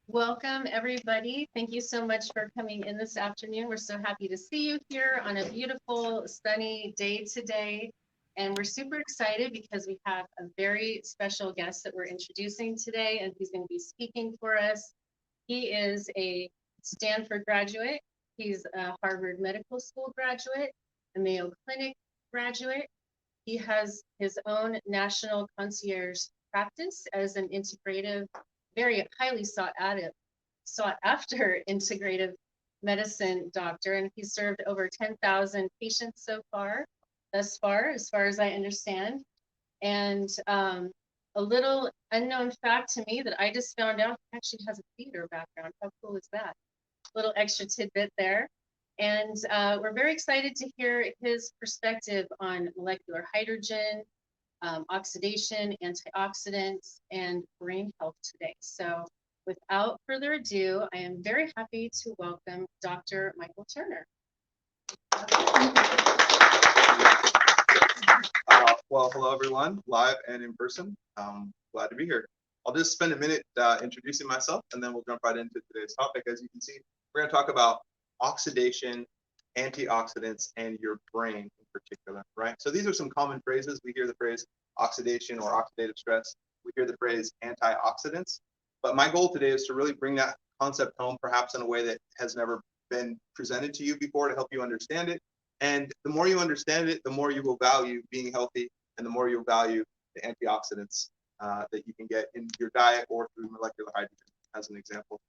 Welcome, everybody. Thank you so much for coming in this afternoon. We're so happy to see you here on a beautiful, sunny day today. And we're super excited because we have a very special guest that we're introducing today, and he's going to be speaking for us. He is a Stanford graduate. He's a Harvard Medical School graduate, a Mayo Clinic graduate. He has his own national concierge practice as an integrative, very highly sought after integrative medicine doctor, and he's served over 10,000 patients thus far, as far as I understand. And a little unknown fact to me that I just found out, he actually has a theater background. How cool is that? Little extra tidbit there. And we're very excited to hear his perspective on molecular hydrogen, oxidation, antioxidants, and brain health today. So without further ado, I am very happy to welcome Dr. Michael Turner. Well, hello everyone, live and in person. Glad to be here. I'll just spend a minute introducing myself, and then we'll jump right into today's topic. As you can see, we're going to talk about oxidation, antioxidants, and your brain in particular, right? So these are some common phrases. We hear the phrase oxidation or oxidative stress. We hear the phrase antioxidants. But my goal today is to really bring that concept home, perhaps in a way that has never been presented to you before, to help you understand it. And the more you understand it, the more you will value being healthy, and the more you'll value the antioxidants that you can get in your diet or through molecular hydrogen, as an example.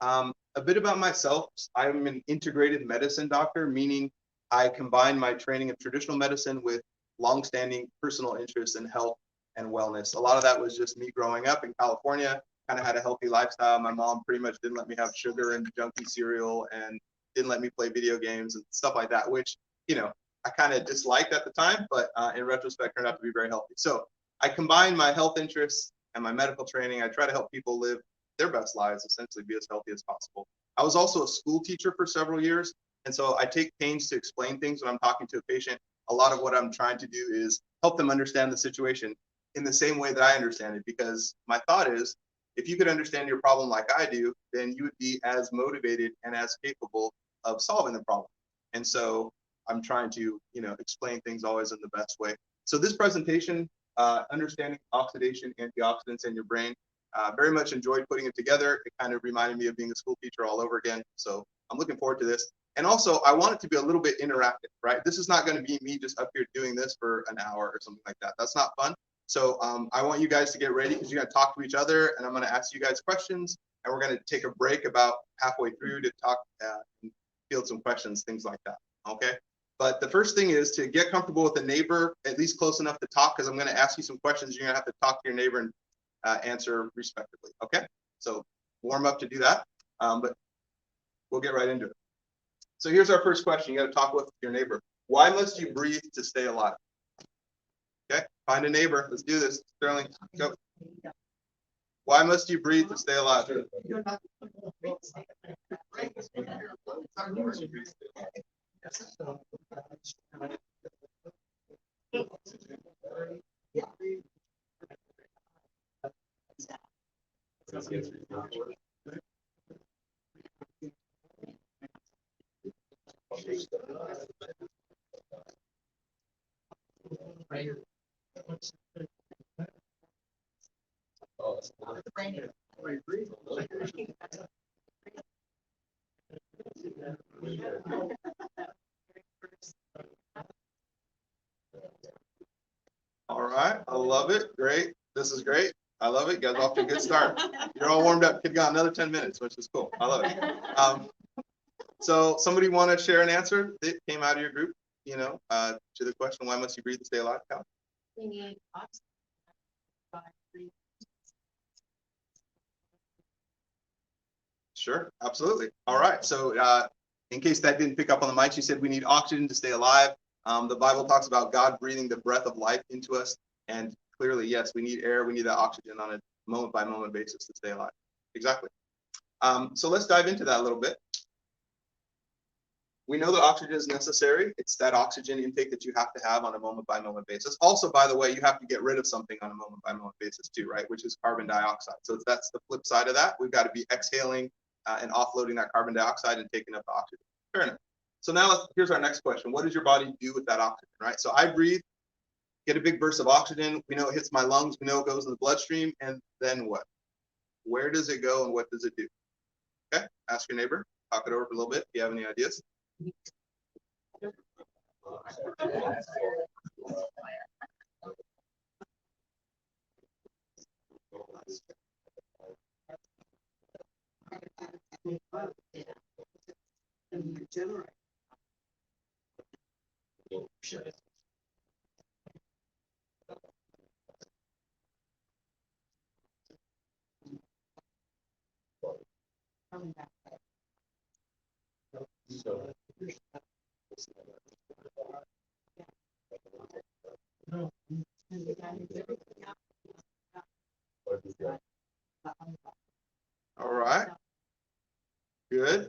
A bit about myself. I'm an integrated medicine doctor, meaning I combine my training in traditional medicine with longstanding personal interests in health and wellness. A lot of that was just me growing up in California, kind of had a healthy lifestyle. My mom pretty much didn't let me have sugar and junky cereal and didn't let me play video games and stuff like that, which, I kind of disliked at the time, but in retrospect turned out to be very healthy. So I combine my health interests and my medical training. I try to help people live their best lives, essentially be as healthy as possible. I was also a school teacher for several years, and so I take pains to explain things when I'm talking to a patient. A lot of what I'm trying to do is help them understand the situation in the same way that I understand it, because my thought is, if you could understand your problem like I do, then you would be as motivated and as capable of solving the problem. And so I'm trying to, explain things always in the best way. So this presentation, understanding oxidation, antioxidants in your brain, very much enjoyed putting it together. It kind of reminded me of being a school teacher all over again. So I'm looking forward to this. And also, I want it to be a little bit interactive, right? This is not going to be me just up here doing this for an hour or something like that. That's not fun. So I want you guys to get ready, because you're going to talk to each other, and I'm going to ask you guys questions, and we're going to take a break about halfway through to talk, field some questions, things like that. Okay. But the first thing is to get comfortable with a neighbor, at least close enough to talk, because I'm going to ask you some questions. You're going to have to talk to your neighbor and answer respectively. Okay. So warm up to do that, but we'll get right into it. So here's our first question. You got to talk with your neighbor. Why must you breathe to stay alive? Okay, find a neighbor. Let's do this. Sterling, go. Why must you breathe to stay alive? All right, I love it. Great. This is great. I love it. You guys off to a good start. You're all warmed up. Kid got another 10 minutes, which is cool. I love it. So somebody want to share an answer that came out of your group, to the question, why must you breathe to stay alive? Cal? We need oxygen. Sure, absolutely. All right. So in case that didn't pick up on the mic, she said we need oxygen to stay alive. The Bible talks about God breathing the breath of life into us. And clearly, yes, we need air. We need that oxygen on a moment by moment basis to stay alive. Exactly. So let's dive into that a little bit. we know that oxygen is necessary. It's that oxygen intake that you have to have on a moment by moment basis. Also, by the way, you have to get rid of something on a moment by moment basis too, right? Which is carbon dioxide. So that's the flip side of that. We've got to be exhaling and offloading that carbon dioxide and taking up the oxygen. Fair enough. So now here's our next question. What does your body do with that oxygen, right? So I breathe, get a big burst of oxygen. We know it hits my lungs. We know it goes in the bloodstream. And then what? Where does it go and what does it do? Okay, ask your neighbor. Talk it over for a little bit if you have any ideas. All right. Good.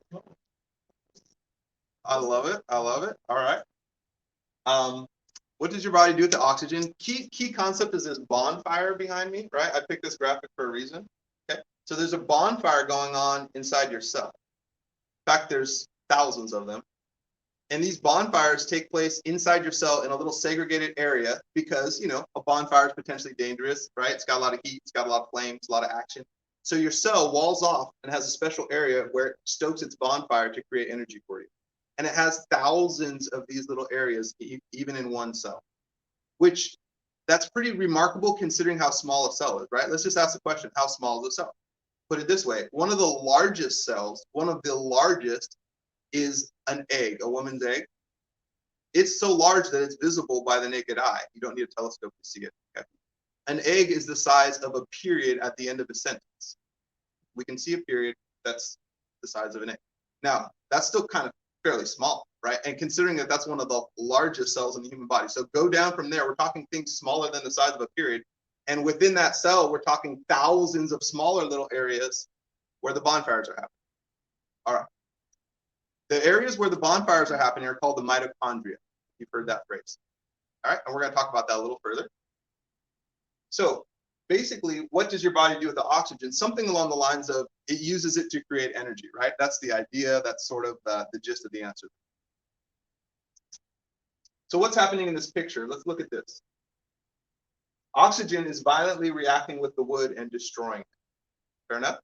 I love it. I love it. All right. What does your body do with the oxygen? Key concept is this bonfire behind me, right? I picked this graphic for a reason. Okay. So there's a bonfire going on inside your cell. In fact, there's thousands of them. And these bonfires take place inside your cell in a little segregated area because, you know, a bonfire is potentially dangerous, right? It's got a lot of heat, it's got a lot of flames, a lot of action. So your cell walls off and has a special area where it stokes its bonfire to create energy for you. And it has thousands of these little areas, even in one cell, which that's pretty remarkable considering how small a cell is, right? Let's just ask the question, how small is a cell? Put it this way, one of the largest cells, is an egg, a woman's egg. It's so large that it's visible by the naked eye. You don't need a telescope to see it. Okay? An egg is the size of a period at the end of a sentence. We can see a period that's the size of an egg. Now, that's still kind of fairly small, right? And considering that that's one of the largest cells in the human body. So go down from there, we're talking things smaller than the size of a period. And within that cell, we're talking thousands of smaller little areas where the bonfires are happening. All right. The areas where the bonfires are happening are called the mitochondria. You've heard that phrase. All right, and we're going to talk about that a little further. So basically, what does your body do with the oxygen? Something along the lines of it uses it to create energy, right? That's the idea. That's sort of the gist of the answer. So what's happening in this picture? Let's look at this. Oxygen is violently reacting with the wood and destroying it. Fair enough?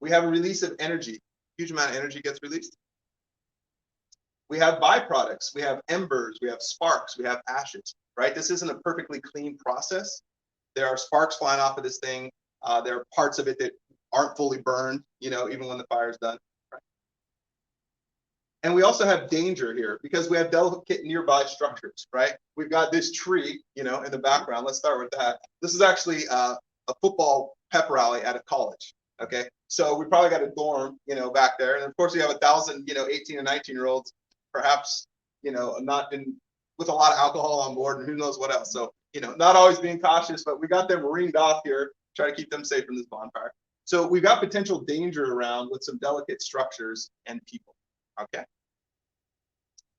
We have a release of energy. Huge amount of energy gets released. We have byproducts. We have embers. We have sparks. We have ashes, right? This isn't a perfectly clean process. There are sparks flying off of this thing. There are parts of it that aren't fully burned, you know, even when the fire's done. Right? And we also have danger here because we have delicate nearby structures, right? We've got this tree, you know, in the background. Let's start with that. This is actually a football pep rally at a college. Okay, so we probably got a dorm, you know, back there, and of course we have 1,000, you know, 18 and 19-year-olds, perhaps, you know, not in with a lot of alcohol on board, and who knows what else. So, you know, not always being cautious, but we got them ringed off here, try to keep them safe from this bonfire. So we've got potential danger around with some delicate structures and people. Okay.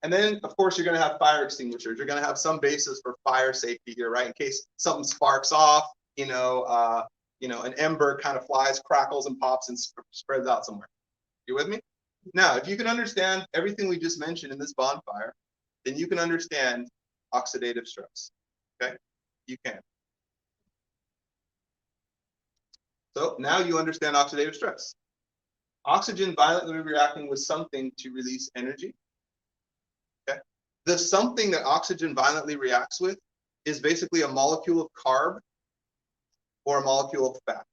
And then, of course, you're going to have fire extinguishers. You're going to have some basis for fire safety here, right? In case something sparks off, you know, an ember kind of flies, crackles, and pops and spreads out somewhere. You with me? Now, if you can understand everything we just mentioned in this bonfire, then you can understand oxidative stress. Okay? You can. So now you understand oxidative stress. Oxygen violently reacting with something to release energy. Okay? The something that oxygen violently reacts with is basically a molecule of carb or a molecule of fat.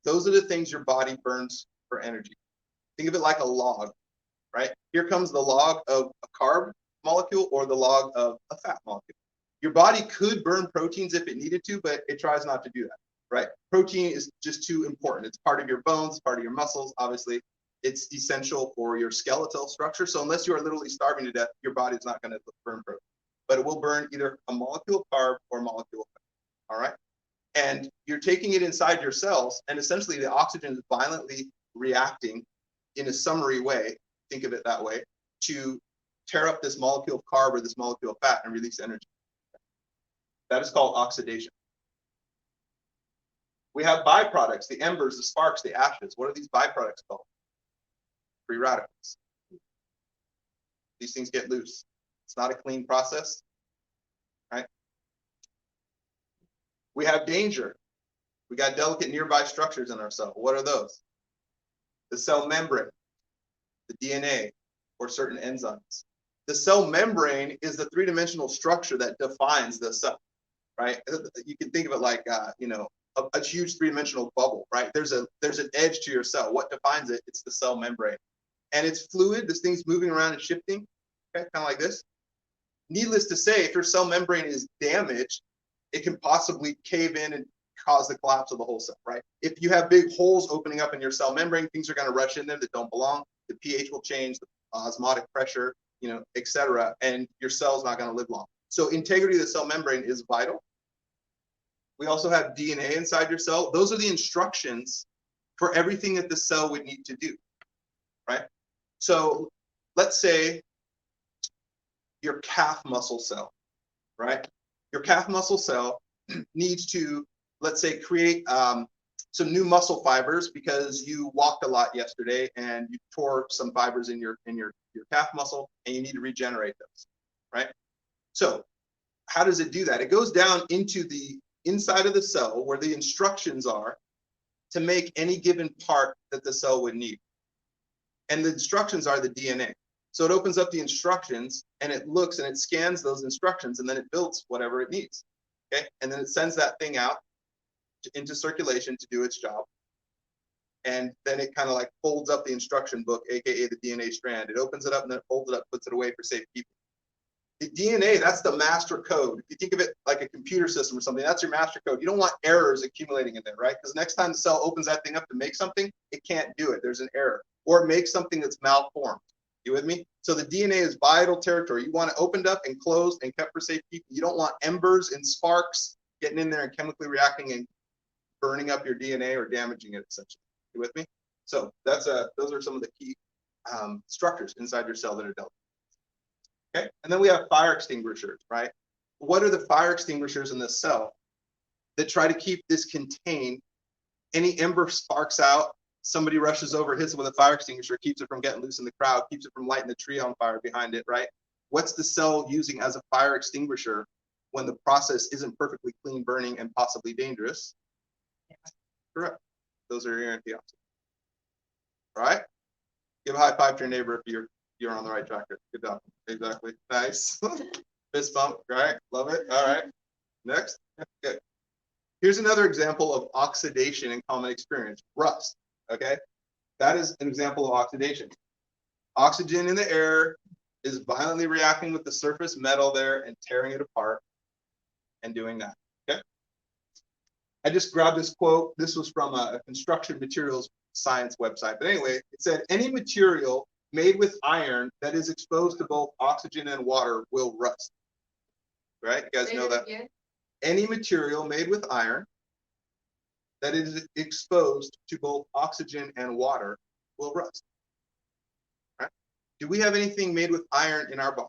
Those are the things your body burns for energy. Think of it like a log, right? Here comes the log of a carb molecule or the log of a fat molecule. Your body could burn proteins if it needed to, but it tries not to do that, right? Protein is just too important. It's part of your bones, part of your muscles. Obviously, it's essential for your skeletal structure. So unless you are literally starving to death, your body's not going to burn protein. But it will burn either a molecule of carb or a molecule of fat, all right? And you're taking it inside your cells, and essentially the oxygen is violently reacting in a summary way think of it that way, to tear up this molecule of carb or this molecule of fat and release energy. That is called oxidation. We have byproducts, the embers, the sparks, the ashes. What are these byproducts called? Free radicals. These things get loose. It's not a clean process, right? We have danger. We got delicate nearby structures in our cell. What are those? The cell membrane, the DNA, or certain enzymes. The cell membrane is the three-dimensional structure that defines the cell, right? You can think of it like, a huge three-dimensional bubble, right? There's an edge to your cell. What defines it? It's the cell membrane. And it's fluid. This thing's moving around and shifting, okay, kind of like this. Needless to say, if your cell membrane is damaged, it can possibly cave in and cause the collapse of the whole cell, right? If you have big holes opening up in your cell membrane, things are going to rush in there that don't belong. The pH will change, the osmotic pressure, et cetera, and your cell's not going to live long. So integrity of the cell membrane is vital. We also have DNA inside your cell. Those are the instructions for everything that the cell would need to do, right? So let's say your calf muscle cell, right? Your calf muscle cell needs to, let's say, create some new muscle fibers because you walked a lot yesterday and you tore some fibers in your calf muscle and you need to regenerate those, right? So how does it do that? It goes down into the inside of the cell where the instructions are to make any given part that the cell would need. And the instructions are the DNA. So it opens up the instructions and it looks and it scans those instructions and then it builds whatever it needs. Okay. And then it sends that thing out into circulation to do its job. And then it kind of like folds up the instruction book, AKA the DNA strand. It opens it up and then it folds it up, puts it away for safekeeping. The DNA, that's the master code. If you think of it like a computer system or something, that's your master code. You don't want errors accumulating in there, right? Because next time the cell opens that thing up to make something, it can't do it. There's an error. Or it makes something that's malformed. You with me? So the DNA is vital territory. You want it opened up and closed and kept for safekeeping. You don't want embers and sparks getting in there and chemically reacting and burning up your DNA or damaging it, essentially. You with me? So those are some of the key structures inside your cell that are dealt with. Okay, and then we have fire extinguishers, right? What are the fire extinguishers in the cell that try to keep this contained? Any ember sparks out, somebody rushes over, hits it with a fire extinguisher, keeps it from getting loose in the crowd, keeps it from lighting the tree on fire behind it, right? What's the cell using as a fire extinguisher when the process isn't perfectly clean, burning, and possibly dangerous? Correct. Those are your antioxidants. All right? Give a high five to your neighbor if you're on the right track. Good job. Exactly. Nice. Fist bump. All right. Love it. All right. Next. Good. Here's another example of oxidation in common experience. Rust. Okay. That is an example of oxidation. Oxygen in the air is violently reacting with the surface metal there and tearing it apart and doing that. Okay. I just grabbed this quote. This was from a construction materials science website. But anyway, it said, any material made with iron that is exposed to both oxygen and water will rust. Right? You guys know that? Any material made with iron that is exposed to both oxygen and water will rust. Right? Do we have anything made with iron in our body?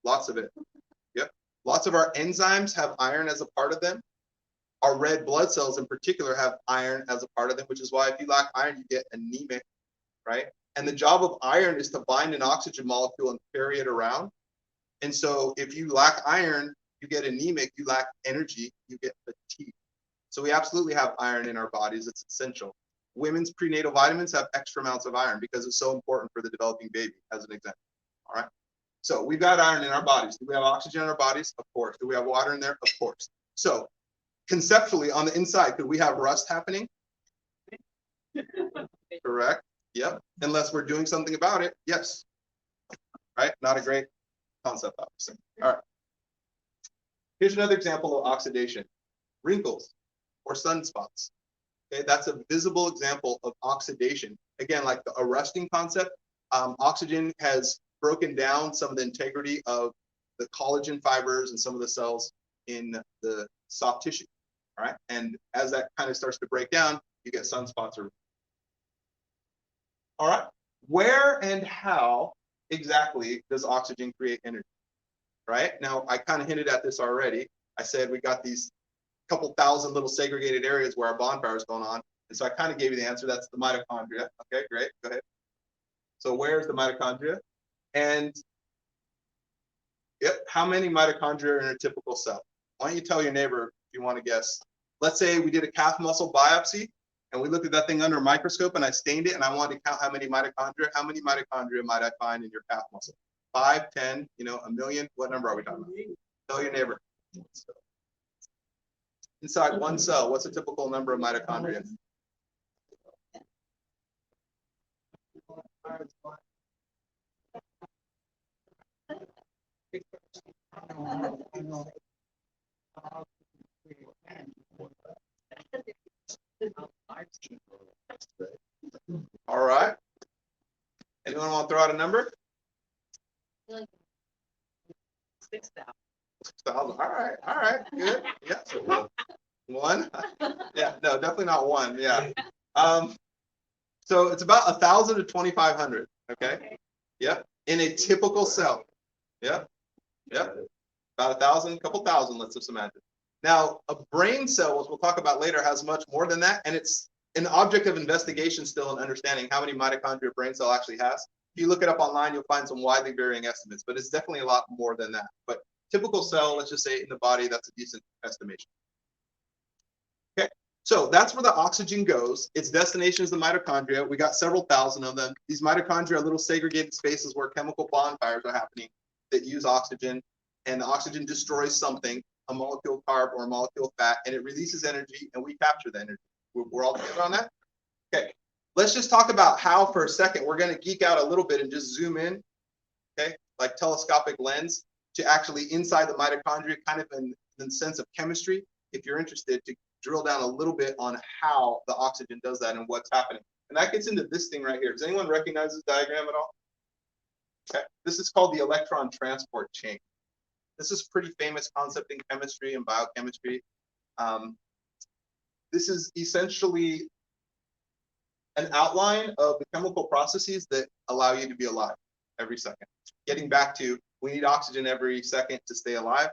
Lots of it. Yep. Lots of our enzymes have iron as a part of them. Our red blood cells in particular have iron as a part of them, which is why if you lack iron, you get anemic, right? And the job of iron is to bind an oxygen molecule and carry it around. And so if you lack iron, you get anemic, you lack energy, you get fatigue. So we absolutely have iron in our bodies. It's essential. Women's prenatal vitamins have extra amounts of iron because it's so important for the developing baby, as an example. All right. So we've got iron in our bodies. Do we have oxygen in our bodies? Of course. Do we have water in there? Of course. So conceptually, on the inside, could we have rust happening? Correct. Yep. Unless we're doing something about it. Yes. Right. Not a great concept, obviously. All right. Here's another example of oxidation. Wrinkles or sunspots. Okay, that's a visible example of oxidation. Again, like a rusting concept, oxygen has broken down some of the integrity of the collagen fibers and some of the cells in the soft tissue. All right. And as that kind of starts to break down, you get sunspots or All right. Where and how exactly does oxygen create energy? Right? Now, I kind of hinted at this already. I said we got these couple thousand little segregated areas where our bonfire is going on. And so I kind of gave you the answer. That's the mitochondria. Okay, great. Go ahead. So where's the mitochondria? And yep, how many mitochondria are in a typical cell? Why don't you tell your neighbor if you want to guess? Let's say we did a calf muscle biopsy and we looked at that thing under a microscope and I stained it and I wanted to count how many mitochondria. How many mitochondria might I find in your calf muscle? 5, 10, a million? What number are we talking about? Tell your neighbor. Inside one cell, what's a typical number of mitochondria? All right. Anyone want to throw out a number? 6,000. 6,000. All right, good. Yeah. So one. Yeah, no, definitely not one. Yeah. So it's about 1,000 to 2,500. Okay. Yep. In a typical cell. Yep. Yep. About 1,000, couple thousand. Let's just imagine. Now, a brain cell, as we'll talk about later, has much more than that, and it's an object of investigation still in understanding how many mitochondria a brain cell actually has. If you look it up online, you'll find some widely varying estimates, but it's definitely a lot more than that. But typical cell, let's just say in the body, that's a decent estimation. Okay, so that's where the oxygen goes. Its destination is the mitochondria. We got several thousand of them. These mitochondria are little segregated spaces where chemical bonfires are happening that use oxygen, and the oxygen destroys something, a molecule carb or a molecule fat, and it releases energy, and we capture the energy. We're all together on that? Okay, let's just talk about how for a second. We're going to geek out a little bit and just zoom in, okay, like telescopic lens to actually inside the mitochondria, kind of in the sense of chemistry, if you're interested, to drill down a little bit on how the oxygen does that and what's happening. And that gets into this thing right here. Does anyone recognize this diagram at all? Okay, this is called the electron transport chain. This is a pretty famous concept in chemistry and biochemistry. This is essentially an outline of the chemical processes that allow you to be alive every second. Getting back to, we need oxygen every second to stay alive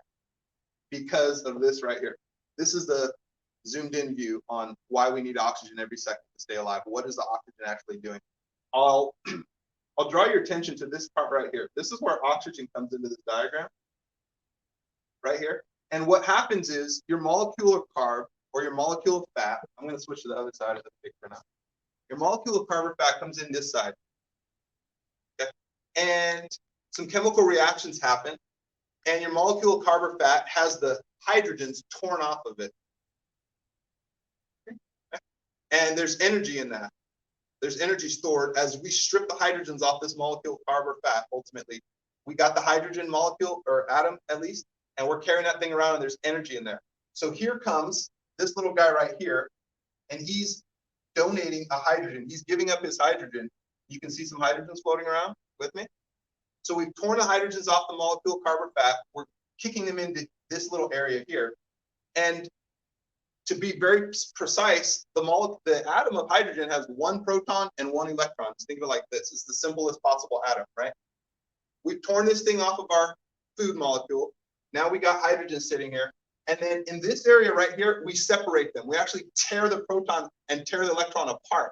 because of this right here. This is the zoomed in view on why we need oxygen every second to stay alive. What is the oxygen actually doing? I'll draw your attention to this part right here. This is where oxygen comes into this diagram, right here. And what happens is your molecule of carb or your molecule of fat, I'm going to switch to the other side of the picture now. Your molecule of carb or fat comes in this side. Okay? And some chemical reactions happen, and your molecule of carb or fat has the hydrogens torn off of it. Okay? And there's energy in that. There's energy stored as we strip the hydrogens off this molecule of carb or fat. Ultimately, we got the hydrogen molecule or atom at least, and we're carrying that thing around, and there's energy in there. So here comes this little guy right here, and he's donating a hydrogen. He's giving up his hydrogen. You can see some hydrogens floating around with me. So we've torn the hydrogens off the molecule carb or fat. We're kicking them into this little area here. And to be very precise, the atom of hydrogen has 1 proton and 1 electron. Just think of it like this. It's the simplest possible atom, right? We've torn this thing off of our food molecule. Now we got hydrogen sitting here. And then in this area right here, we separate them. We actually tear the proton and tear the electron apart.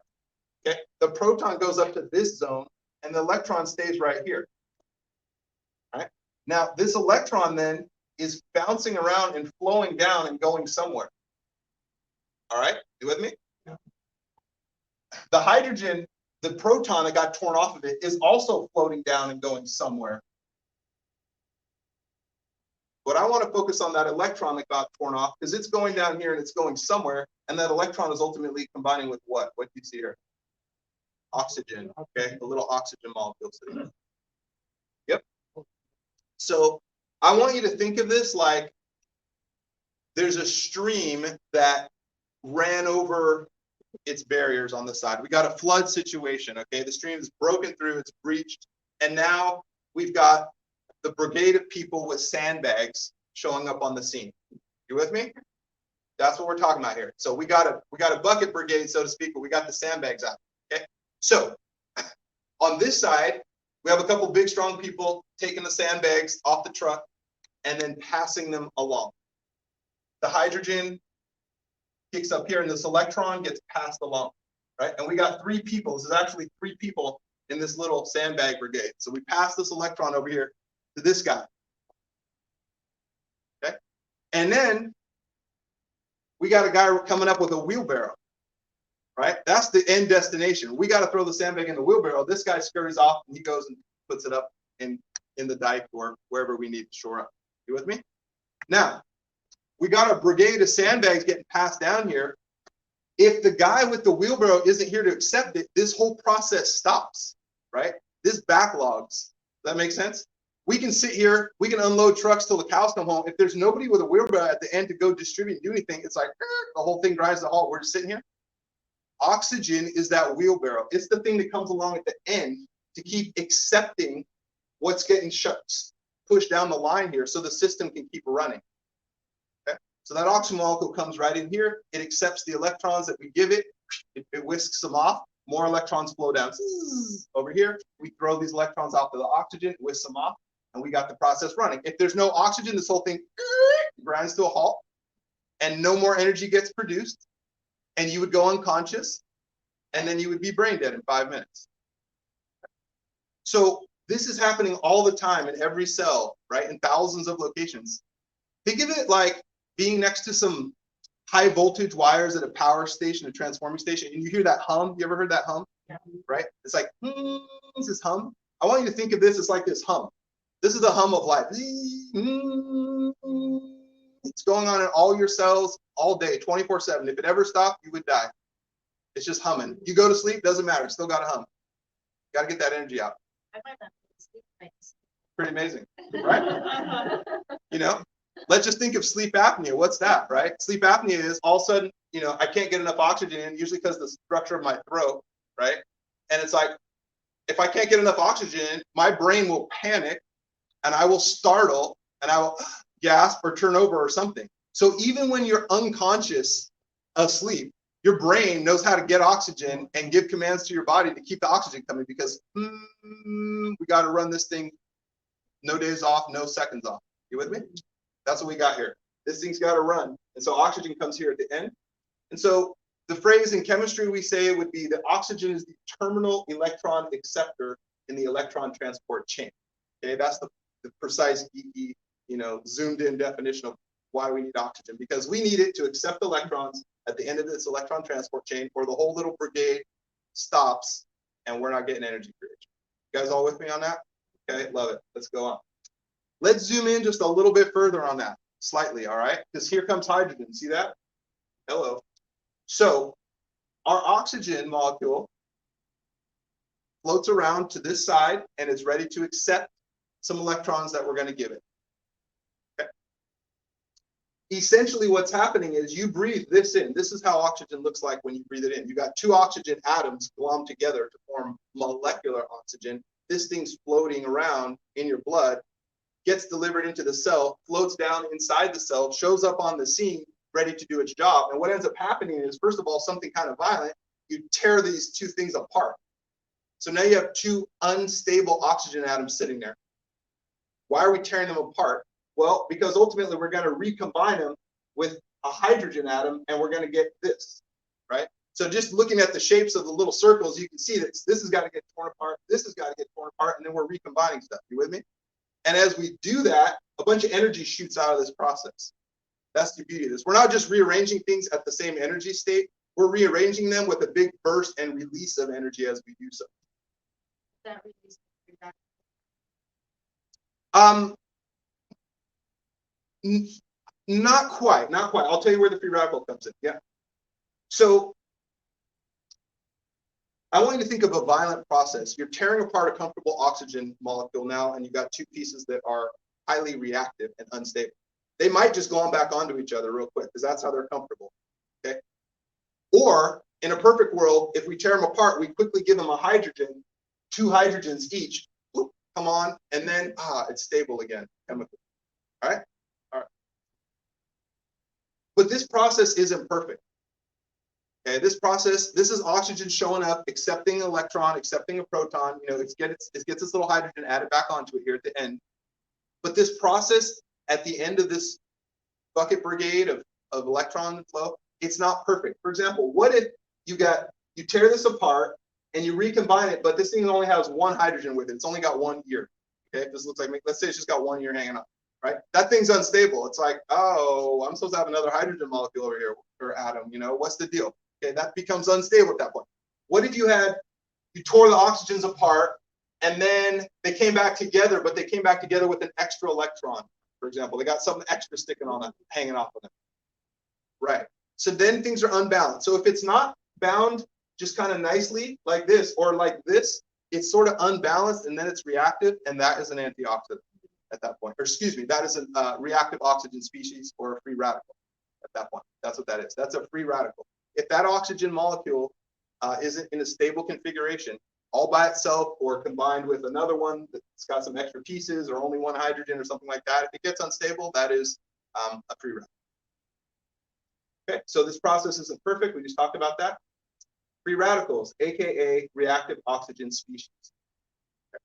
Okay? The proton goes up to this zone, and the electron stays right here. All right? Now, this electron then is bouncing around and flowing down and going somewhere. All right? You with me? Yeah. The hydrogen, the proton that got torn off of it, is also floating down and going somewhere. But I want to focus on that electron that got torn off because it's going down here and it's going somewhere, and that electron is ultimately combining with what? What do you see here? Oxygen, okay? A little oxygen molecule sitting there. Yep. So I want you to think of this like there's a stream that ran over its barriers on the side. We got a flood situation, okay? The stream is broken through, it's breached, and now we've got the brigade of people with sandbags showing up on the scene. You with me? That's what we're talking about here. So we got a bucket brigade, so to speak, but we got the sandbags out. Okay. So On this side, we have a couple big, strong people taking the sandbags off the truck and then passing them along. The hydrogen kicks up here and this electron gets passed along, right? And we got 3 people. This is actually 3 people in this little sandbag brigade. So we pass this electron over here to this guy. Okay? And then we got a guy coming up with a wheelbarrow, right? That's the end destination. We got to throw the sandbag in the wheelbarrow. This guy scurries off and he goes and puts it up in the dike or wherever we need to shore up. You with me? Now, we got a brigade of sandbags getting passed down here. If the guy with the wheelbarrow isn't here to accept it, this whole process stops, right? This backlogs. Does that make sense? We can sit here, we can unload trucks till the cows come home. If there's nobody with a wheelbarrow at the end to go distribute and do anything, it's like the whole thing grinds to a halt. We're just sitting here. Oxygen is that wheelbarrow. It's the thing that comes along at the end to keep accepting what's getting pushed down the line here so the system can keep running. Okay? So that oxygen molecule comes right in here. It accepts the electrons that we give it. It whisks them off. More electrons flow down. Over here, we throw these electrons off to the oxygen, whisk them off, and we got the process running. If there's no oxygen, this whole thing grinds to a halt, and no more energy gets produced, and you would go unconscious, and then you would be brain dead in 5 minutes. So this is happening all the time in every cell, right? In thousands of locations. Think of it like being next to some high voltage wires at a power station, a transforming station, and you hear that hum. You ever heard that hum? Yeah. Right? It's like, it's this hum. I want you to think of this as like this hum. This is the hum of life. It's going on in all your cells all day, 24/7. If it ever stopped, you would die. It's just humming. You go to sleep, doesn't matter. Still got to hum. Got to get that energy out. I find that sleep nice. Pretty amazing, right? You know, let's just think of sleep apnea. What's that, right? Sleep apnea is all of a sudden, you know, I can't get enough oxygen in, usually because of the structure of my throat, right? And it's like, if I can't get enough oxygen, my brain will panic and I will startle and I will gasp or turn over or something. So even when you're unconscious asleep, your brain knows how to get oxygen and give commands to your body to keep the oxygen coming because we got to run this thing, no days off, no seconds off. You with me? That's what we got here. This thing's got to run. And so oxygen comes here at the end. And so the phrase in chemistry we say would be that oxygen is the terminal electron acceptor in the electron transport chain. Okay, that's the precise, geeky, you know, zoomed in definition of why we need oxygen, because we need it to accept electrons at the end of this electron transport chain, or the whole little brigade stops and we're not getting energy creation. You guys all with me on that? Okay, love it. Let's go on. Let's zoom in just a little bit further on that, slightly, all right? Because here comes hydrogen. See that? Hello. So our oxygen molecule floats around to this side and is ready to accept some electrons that we're going to give it. Okay. Essentially what's happening is you breathe this in. This is how oxygen looks like when you breathe it in. You got 2 oxygen atoms glommed together to form molecular oxygen. This thing's floating around in your blood, gets delivered into the cell, floats down inside the cell, shows up on the scene, ready to do its job. And what ends up happening is, first of all, something kind of violent. You tear these 2 things apart. So now you have 2 unstable oxygen atoms sitting there. Why are we tearing them apart? Well, because ultimately we're going to recombine them with a hydrogen atom and we're going to get this, right? So just looking at the shapes of the little circles, you can see that this has got to get torn apart, this has got to get torn apart, and then we're recombining stuff. You with me? And as we do that, a bunch of energy shoots out of this process. That's the beauty of this. We're not just rearranging things at the same energy state. We're rearranging them with a big burst and release of energy as we do so. That release. Not quite. I'll tell you where the free radical comes in. Yeah. So I want you to think of a violent process. You're tearing apart a comfortable oxygen molecule now, and you've got 2 pieces that are highly reactive and unstable. They might just go on back onto each other real quick because that's how they're comfortable. Okay. Or in a perfect world, if we tear them apart, we quickly give them a hydrogen, 2 hydrogens each. Whoop, come on, and then it's stable again chemically. All right. All right. But this process isn't perfect. Okay, this process, this is oxygen showing up, accepting an electron, accepting a proton. You know, it gets this little hydrogen added back onto it here at the end. But this process at the end of this bucket brigade of electron flow, it's not perfect. For example, what if you tear this apart and you recombine it, but this thing only has one hydrogen with it. It's only got 1 ear. Okay, this looks like, let's say it's just got 1 ear hanging up, right? That thing's unstable. It's like, oh, I'm supposed to have another hydrogen molecule over here, or atom, you know, what's the deal? Okay, that becomes unstable at that point. What if you tore the oxygens apart and then they came back together, but they came back together with an extra electron, for example. They got something extra sticking on it, hanging off of them. Right. So then things are unbalanced. So if it's not bound just kind of nicely like this or like this, it's sort of unbalanced and then it's reactive, and that is an antioxidant at that point. Or excuse me, that is a reactive oxygen species or a free radical at that point. That's what that is. That's a free radical. If that oxygen molecule isn't in a stable configuration, all by itself or combined with another one that's got some extra pieces or only one hydrogen or something like that, if it gets unstable, that is a free radical. Okay, so this process isn't perfect. We just talked about that. Free radicals, aka reactive oxygen species. Okay.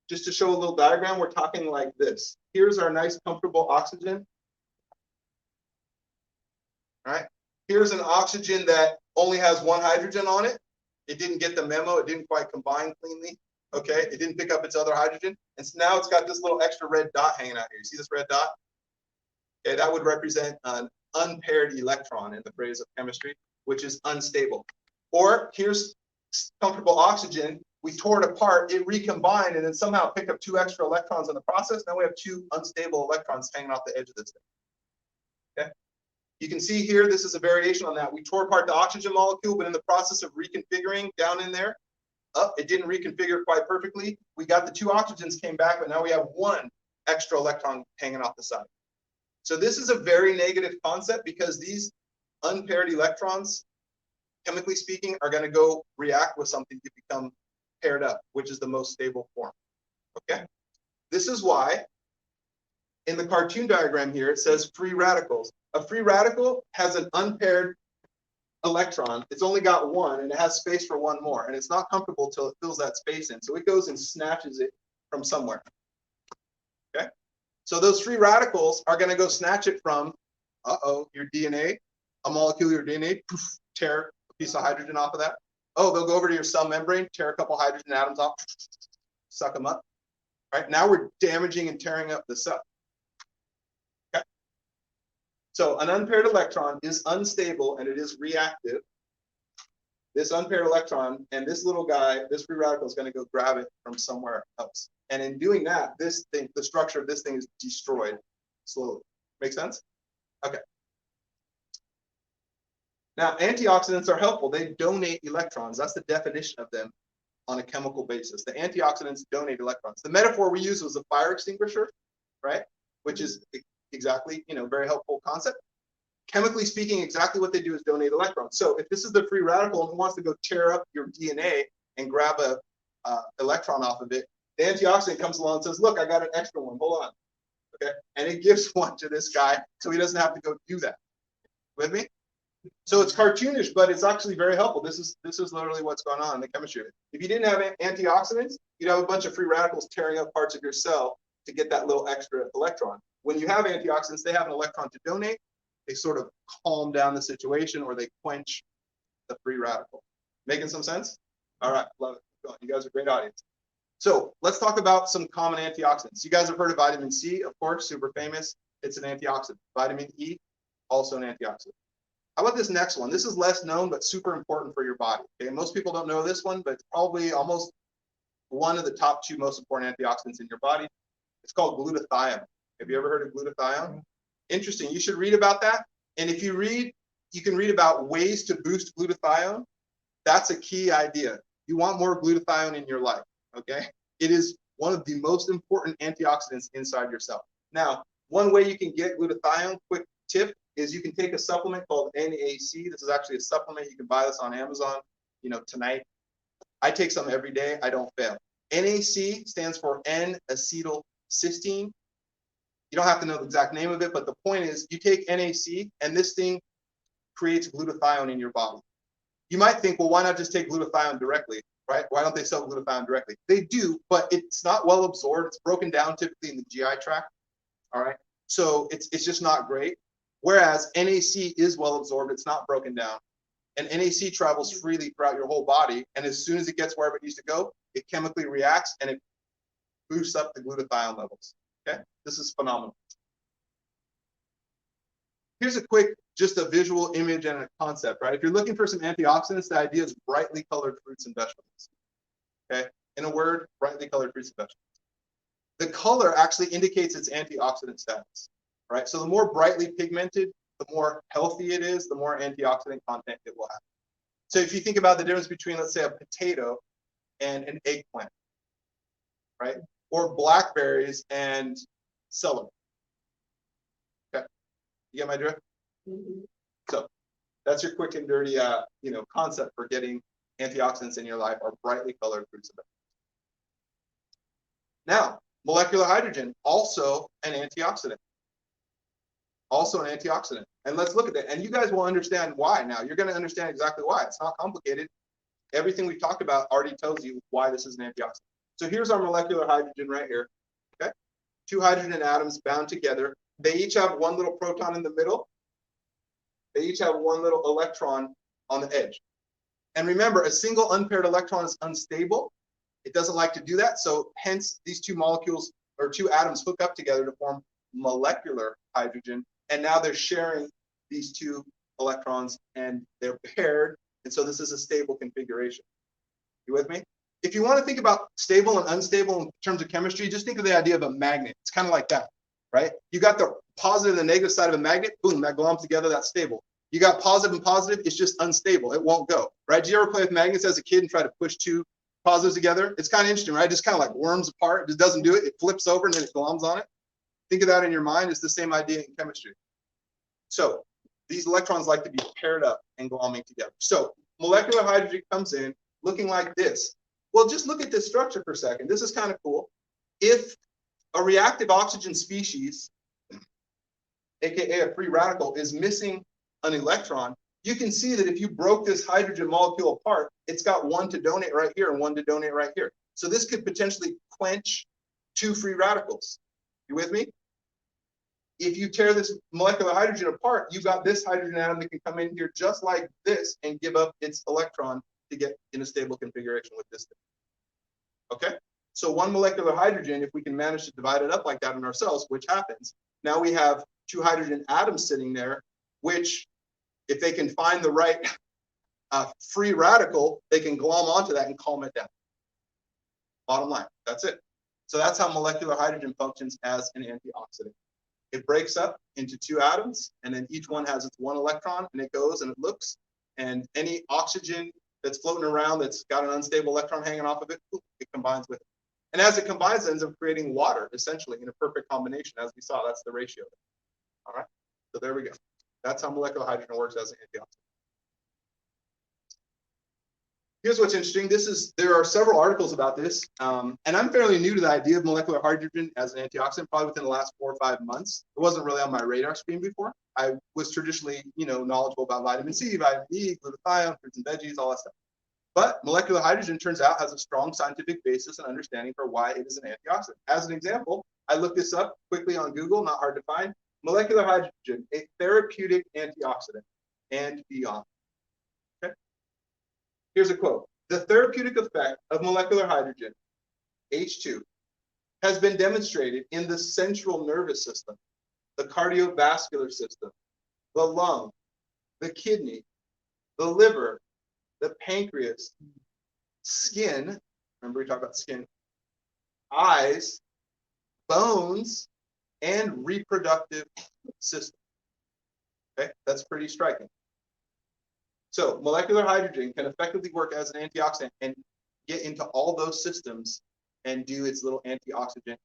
Just to show a little diagram, we're talking like this. Here's our nice, comfortable oxygen. All right. Here's an oxygen that only has one hydrogen on it. It didn't get the memo. It didn't quite combine cleanly. Okay. It didn't pick up its other hydrogen. And so now it's got this little extra red dot hanging out here. You see this red dot? Okay. That would represent an unpaired electron in the phrase of chemistry, which is unstable. Or here's comfortable oxygen. We tore it apart. It recombined and then somehow picked up 2 extra electrons in the process. Now we have 2 unstable electrons hanging off the edge of this thing. Okay. You can see here, this is a variation on that. We tore apart the oxygen molecule, but in the process of reconfiguring down in there, it didn't reconfigure quite perfectly. We got the 2 oxygens came back, but now we have 1 extra electron hanging off the side. So this is a very negative concept because these unpaired electrons, chemically speaking, are going to go react with something to become paired up, which is the most stable form. Okay. This is why in the cartoon diagram here, it says free radicals. A free radical has an unpaired electron. It's only got 1 and it has space for 1 more, and it's not comfortable till it fills that space in. So it goes and snatches it from somewhere. Okay. So those free radicals are going to go snatch it from, your DNA, a molecule of your DNA, poof, tear a piece of hydrogen off of that. Oh, they'll go over to your cell membrane, tear a couple hydrogen atoms off, suck them up. Right now we're damaging and tearing up the cell. Okay. So an unpaired electron is unstable and it is reactive. This unpaired electron and this little guy, this free radical, is going to go grab it from somewhere else. And in doing that, this thing, the structure of this thing is destroyed slowly. Make sense? Okay. Now, antioxidants are helpful. They donate electrons. That's the definition of them on a chemical basis. The antioxidants donate electrons. The metaphor we use was a fire extinguisher, right? Which is exactly, very helpful concept. Chemically speaking, exactly what they do is donate electrons. So if this is the free radical and it wants to go tear up your DNA and grab a electron off of it, the antioxidant comes along and says, look, I got an extra one, hold on. Okay, and it gives one to this guy so he doesn't have to go do that. With me? So it's cartoonish, but it's actually very helpful. This is literally what's going on in the chemistry. If you didn't have antioxidants, you'd have a bunch of free radicals tearing up parts of your cell to get that little extra electron. When you have antioxidants, they have an electron to donate. They sort of calm down the situation or they quench the free radical. Making some sense? All right, love it. You guys are a great audience. So let's talk about some common antioxidants. You guys have heard of vitamin C, of course, super famous. It's an antioxidant. Vitamin E, also an antioxidant. How about this next one? This is less known, but super important for your body. Okay, most people don't know this one, but it's probably almost one of the top 2 most important antioxidants in your body. It's called glutathione. Have you ever heard of glutathione? Interesting. You should read about that. And if you read, you can read about ways to boost glutathione. That's a key idea. You want more glutathione in your life. Okay. It is one of the most important antioxidants inside your cell. Now, one way you can get glutathione, quick tip, is you can take a supplement called NAC. This is actually a supplement. You can buy this on Amazon, tonight. I take some every day. I don't fail. NAC stands for N-acetylcysteine. You don't have to know the exact name of it, but the point is you take NAC and this thing creates glutathione in your body. You might think, well, why not just take glutathione directly, right? Why don't they sell glutathione directly? They do, but it's not well absorbed. It's broken down typically in the GI tract, all right? So it's just not great. Whereas NAC is well absorbed. It's not broken down. And NAC travels freely throughout your whole body. And as soon as it gets wherever it needs to go, it chemically reacts and it boosts up the glutathione levels, okay? This is phenomenal. Here's a quick, just a visual image and a concept, right? If you're looking for some antioxidants, the idea is brightly colored fruits and vegetables, okay? In a word, brightly colored fruits and vegetables. The color actually indicates its antioxidant status, right? So the more brightly pigmented, the more healthy it is, the more antioxidant content it will have. So if you think about the difference between, let's say, a potato and an eggplant, right? Or blackberries and celery. Okay, you get my drift? Mm-hmm. So that's your quick and dirty, concept for getting antioxidants in your life are brightly colored fruits and vegetables. Now, molecular hydrogen, also an antioxidant. Also an antioxidant. And let's look at that. And you guys will understand why now. You're going to understand exactly why. It's not complicated. Everything we've talked about already tells you why this is an antioxidant. So here's our molecular hydrogen right here. Okay, 2 hydrogen atoms bound together. They each have one little proton in the middle. They each have one little electron on the edge. And remember, a single unpaired electron is unstable. It doesn't like to do that. So hence these 2 molecules or 2 atoms hook up together to form molecular hydrogen. And now they're sharing these 2 electrons and they're paired. And so this is a stable configuration. You with me? If you want to think about stable and unstable in terms of chemistry, just think of the idea of a magnet. It's kind of like that, right? You got the positive and the negative side of a magnet, boom, that gloms together, that's stable. You got positive and positive, it's just unstable. It won't go, right? Did you ever play with magnets as a kid and try to push 2 positives together? It's kind of interesting, right? It just kind of like worms apart. It just doesn't do it. It flips over and then it gloms on it. Think of that in your mind. It's the same idea in chemistry. So these electrons like to be paired up and glomming together. So molecular hydrogen comes in looking like this. Well, just look at this structure for a second. This is kind of cool. If a reactive oxygen species, aka a free radical, is missing an electron, you can see that if you broke this hydrogen molecule apart, it's got 1 to donate right here and 1 to donate right here. So this could potentially quench 2 free radicals. You with me? If you tear this molecular hydrogen apart, you've got this hydrogen atom that can come in here just like this and give up its electron to get in a stable configuration with this thing. Okay? So 1 molecular hydrogen, if we can manage to divide it up like that in our cells, which happens, now we have 2 hydrogen atoms sitting there, which if they can find the right free radical, they can glom onto that and calm it down. Bottom line, that's it. So that's how molecular hydrogen functions as an antioxidant. It breaks up into 2 atoms, and then each one has its 1 electron, and it goes and it looks, and any oxygen that's floating around that's got an unstable electron hanging off of it, it combines with it. And as it combines, it ends up creating water, essentially, in a perfect combination. As we saw, that's the ratio. All right, so there we go. That's how molecular hydrogen works as an antioxidant. Here's what's interesting. There are several articles about this, and I'm fairly new to the idea of molecular hydrogen as an antioxidant, probably within the last 4 or 5 months. It wasn't really on my radar screen before. I was traditionally, knowledgeable about vitamin C, vitamin E, glutathione, fruits and veggies, all that stuff. But molecular hydrogen turns out has a strong scientific basis and understanding for why it is an antioxidant. As an example, I looked this up quickly on Google, not hard to find. Molecular hydrogen, a therapeutic antioxidant and beyond. Okay. Here's a quote. The therapeutic effect of molecular hydrogen, H2, has been demonstrated in the central nervous system, the cardiovascular system, the lung, the kidney, the liver, the pancreas, skin, remember we talked about skin, eyes, bones, and reproductive system. Okay, that's pretty striking. So molecular hydrogen can effectively work as an antioxidant and get into all those systems and do its little antioxidant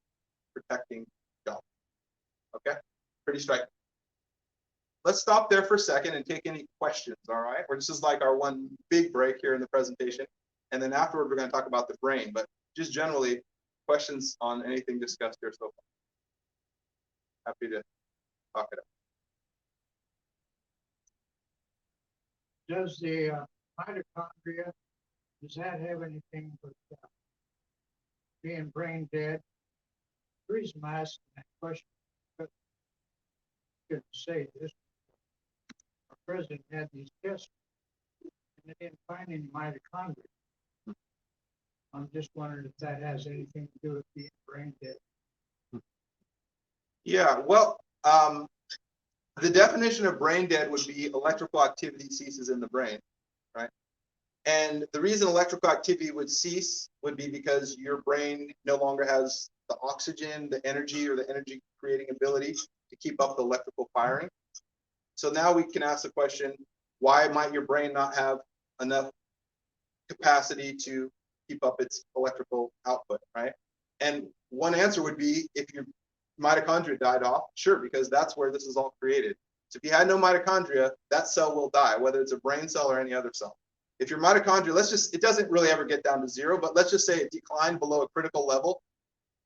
protecting job. Okay, pretty striking. Let's stop there for a second and take any questions, all right? Or this is like our one big break here in the presentation. And then afterward, we're going to talk about the brain, but just generally questions on anything discussed here so far. Happy to talk it up. Does the mitochondria, does that have anything with being brain dead? The reason I'm asking that question, but I could say this, our president had these tests and they didn't find any mitochondria. I'm just wondering if that has anything to do with being brain dead. Yeah, well, the definition of brain dead would be electrical activity ceases in the brain, right? And the reason electrical activity would cease would be because your brain no longer has the oxygen, the energy, or the energy creating ability to keep up the electrical firing. So now we can ask the question, why might your brain not have enough capacity to keep up its electrical output, right? And one answer would be if your mitochondria died off, sure, because that's where this is all created. So if you had no mitochondria, that cell will die, whether it's a brain cell or any other cell. If your mitochondria, it doesn't really ever get down to zero, but let's just say it declined below a critical level.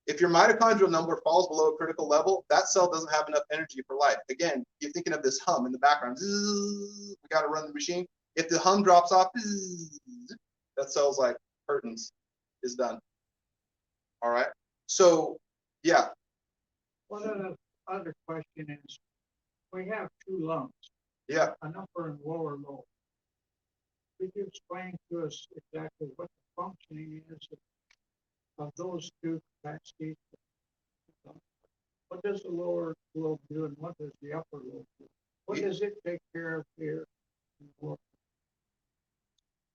If your mitochondrial number falls below a critical level, that cell doesn't have enough energy for life. Again, you're thinking of this hum in the background. Zzz, we got to run the machine. If the hum drops off, zzz, that cell's like curtains, is done. All right. So, yeah. One other question is, we have two lungs. Yeah. An upper and lower lobe. Could you explain to us exactly what the functioning is of those two capacities? What does the lower lobe do and what does the upper lobe do? What does it take care of here?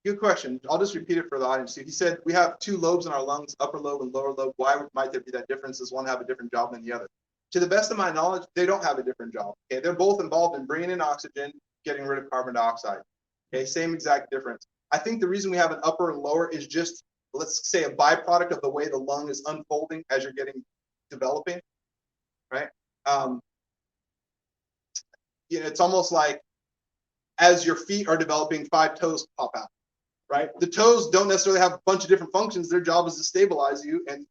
Good question. I'll just repeat it for the audience. He said we have two lobes in our lungs, upper lobe and lower lobe. Why might there be that difference? Does one have a different job than the other? To the best of my knowledge, they don't have a different job. Okay, they're both involved in bringing in oxygen, getting rid of carbon dioxide. Okay, same exact difference. I think the reason we have an upper and lower is just, let's say, a byproduct of the way the lung is unfolding as you're developing, right? It's almost like as your feet are developing, 5 toes pop out, right? The toes don't necessarily have a bunch of different functions. Their job is to stabilize you and,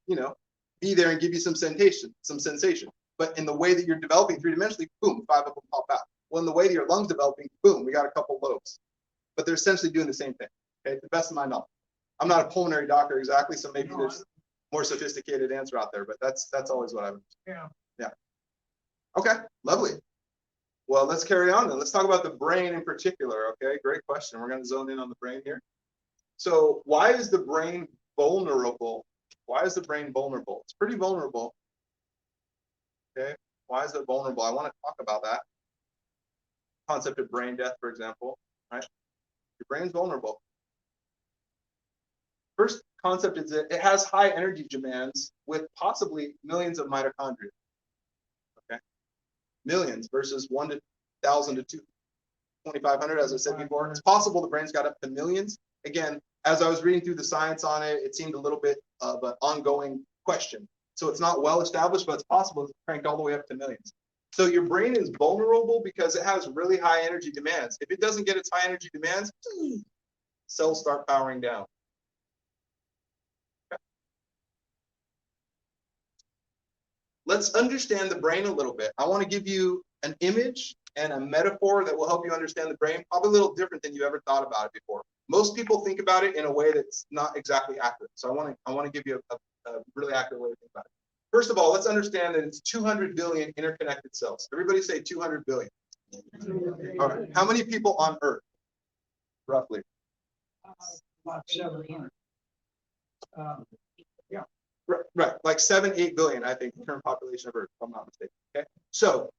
be there and give you some sensation. But in the way that you're developing three-dimensionally, boom, 5 of them pop out. Well, in the way that your lung's developing, boom, we got a couple lobes. But they're essentially doing the same thing, okay, to the best of my knowledge. I'm not a pulmonary doctor exactly, so maybe there's more sophisticated answer out there, but that's always what I've. Yeah. Okay, lovely. Well, let's carry on then. Let's talk about the brain in particular, okay? Great question. We're going to zone in on the brain here. So why is the brain vulnerable? Why is the brain vulnerable? It's pretty vulnerable. Okay, why is it vulnerable? I want to talk about that. Concept of brain death, for example, right? Your brain's vulnerable. First concept is that it has high energy demands with possibly millions of mitochondria. Okay, millions versus 1,000 to 2,500, as I said before. It's possible the brain's got up to millions. Again, as I was reading through the science on it, it seemed a little bit of an ongoing question. So it's not well established, but it's possible it's cranked all the way up to millions. So your brain is vulnerable because it has really high energy demands. If it doesn't get its high energy demands, cells start powering down. Okay. Let's understand the brain a little bit. I want to give you an image and a metaphor that will help you understand the brain, probably a little different than you ever thought about it before. Most people think about it in a way that's not exactly accurate. So I want to give you a really accurate way to think about it. First of all, let's understand that it's 200 billion interconnected cells. Everybody say 200 billion. All right. How many people on Earth, roughly? About 700. Yeah. Right, like 7-8 billion, I think, the current population of Earth, if I'm not mistaken. Okay, so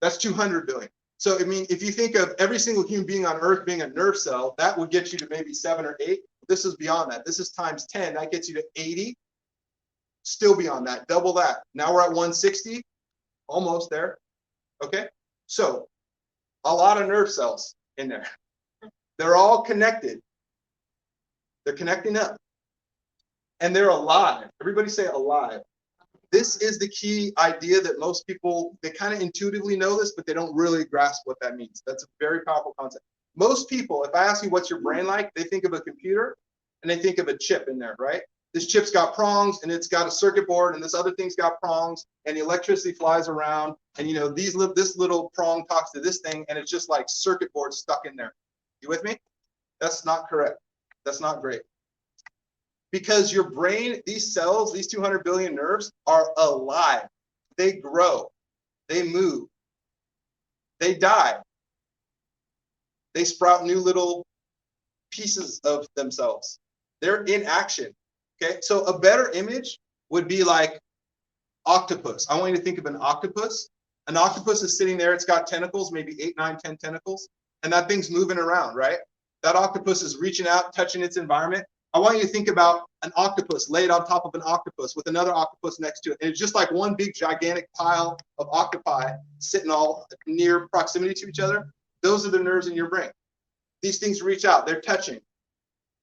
that's 200 billion. So I mean, if you think of every single human being on Earth being a nerve cell, that would get you to maybe 7 or 8. This is beyond that. This is times 10. That gets you to 80. Still beyond that, double that. Now we're at 160, almost there. Okay, so a lot of nerve cells in there. They're all connected. They're connecting up. And they're alive. Everybody say alive. This is the key idea that most people, they kind of intuitively know this, but they don't really grasp what that means. That's a very powerful concept. Most people, if I ask you what's your brain like, they think of a computer and they think of a chip in there, right? This chip's got prongs and it's got a circuit board and this other thing's got prongs and the electricity flies around And this little prong talks to this thing, and it's just like circuit boards stuck in there. You with me? That's not correct. That's not great. Because your brain, these cells, these 200 billion nerves are alive. They grow, they move, they die. They sprout new little pieces of themselves. They're in action. Okay, so a better image would be like octopus. I want you to think of an octopus. An octopus is sitting there. It's got tentacles, maybe 8, 9, 10 tentacles, and that thing's moving around, right? That octopus is reaching out, touching its environment. I want you to think about an octopus laid on top of an octopus with another octopus next to it. And it's just like one big gigantic pile of octopi sitting all near proximity to each other. Those are the nerves in your brain. These things reach out, they're touching.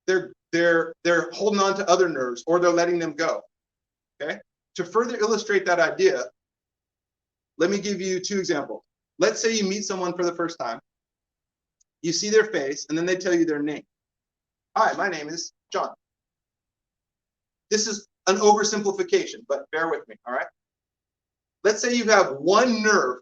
They're holding on to other nerves, or they're letting them go. Okay? To further illustrate that idea, let me give you 2 examples. Let's say you meet someone for the first time. You see their face, and then they tell you their name. Hi, my name is John. This is an oversimplification, but bear with me, all right? Let's say you have one nerve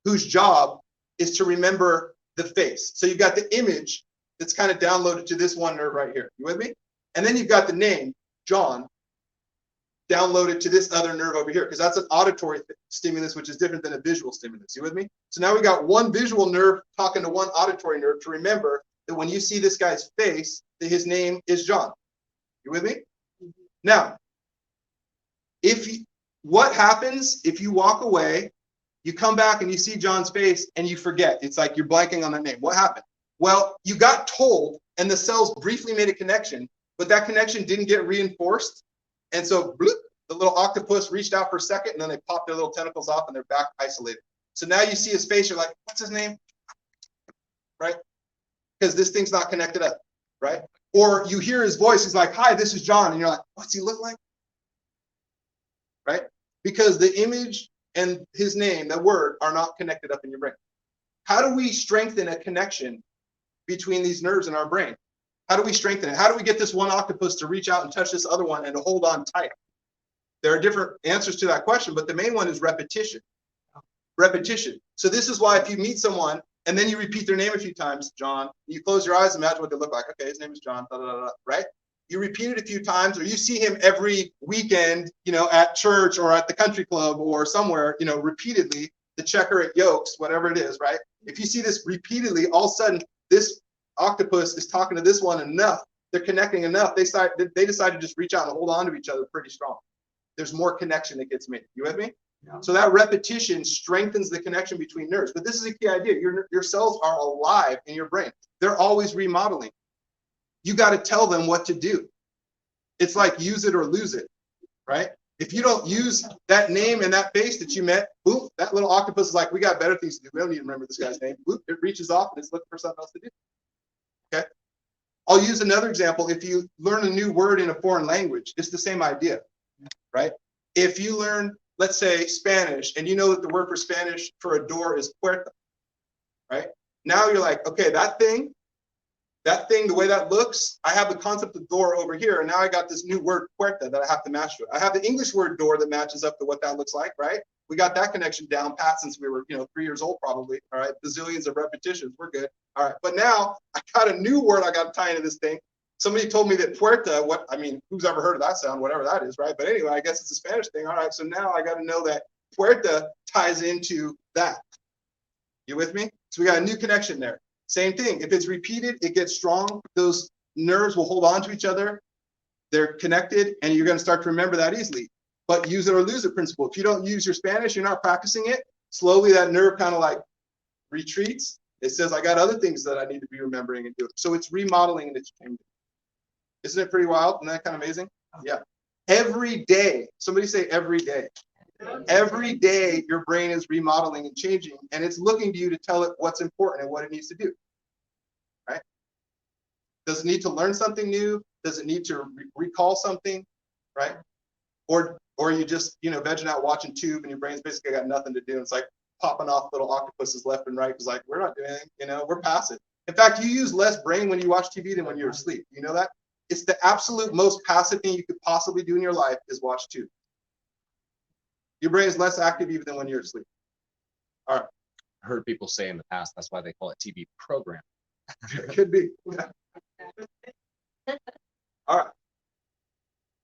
whose job is to remember the face. So you've got the image that's kind of downloaded to this one nerve right here. You with me? And then you've got the name, John, downloaded to this other nerve over here, because that's an auditory stimulus, which is different than a visual stimulus. You with me? So now we got one visual nerve talking to one auditory nerve to remember that when you see this guy's face, that his name is John. You with me? Now, what happens if you walk away, you come back and you see John's face and you forget? It's like you're blanking on that name. What happened? Well, you got told and the cells briefly made a connection, but that connection didn't get reinforced. And so bloop, the little octopus reached out for a second, and then they popped their little tentacles off and they're back isolated. So now you see his face, you're like, what's his name? Right? Because this thing's not connected up, right? Or you hear his voice, he's like, hi, this is John. And you're like, what's he look like? Right? Because the image and his name, that word, are not connected up in your brain. How do we strengthen a connection between these nerves in our brain? How do we strengthen it? How do we get this one octopus to reach out and touch this other one and to hold on tight? There are different answers to that question, but the main one is repetition. Repetition. So this is why if you meet someone and then you repeat their name a few times, John, you close your eyes, imagine what they look like. Okay, his name is John, da, da, da, da, right? You repeat it a few times, or you see him every weekend, at church or at the country club or somewhere, repeatedly, the checker at Yolks, whatever it is, right? If you see this repeatedly, all of a sudden, this octopus is talking to this one enough, they're connecting enough, they decide to just reach out and hold on to each other pretty strong. There's more connection that gets made. You with me? Yeah. So that repetition strengthens the connection between nerves. But this is a key idea. Your cells are alive in your brain. They're always remodeling. You got to tell them what to do. It's like use it or lose it, right? If you don't use that name and that face that you met, boom, that little octopus is like, we got better things to do. We don't need to remember this guy's name. Boop, it reaches off and it's looking for something else to do. Okay? I'll use another example. If you learn a new word in a foreign language, it's the same idea, right? If you learn, let's say, Spanish, and you know that the word for Spanish for a door is puerta, right? Now you're like, okay, that thing, the way that looks, I have the concept of door over here, and now I got this new word puerta that I have to match to it. I have the English word door that matches up to what that looks like, right? We got that connection down pat since we were, 3 years old probably, all right? Bazillions of repetitions, we're good, all right? But now I got a new word I got to tie into this thing. Somebody told me that puerta, who's ever heard of that sound, whatever that is, right? But anyway, I guess it's a Spanish thing. All right, so now I got to know that puerta ties into that. You with me? So we got a new connection there. Same thing. If it's repeated, it gets strong. Those nerves will hold on to each other. They're connected, and you're going to start to remember that easily. But use it or lose it principle. If you don't use your Spanish, you're not practicing it, slowly that nerve kind of like retreats. It says, I got other things that I need to be remembering and doing. So it's remodeling and it's changing. Isn't it pretty wild? Isn't that kind of amazing? Yeah. Every day, somebody say every day. Every day, your brain is remodeling and changing, and it's looking to you to tell it what's important and what it needs to do. Right? Does it need to learn something new? Does it need to recall something? Right? Or you just, vegging out watching tube, and your brain's basically got nothing to do. It's like popping off little octopuses left and right. It's like, we're not doing anything, we're passive. In fact, you use less brain when you watch TV than when you're asleep. You know that? It's the absolute most passive thing you could possibly do in your life is watch tube. Your brain is less active even than when you're asleep. All right. Heard people say in the past, that's why they call it TV program. It could be. All right.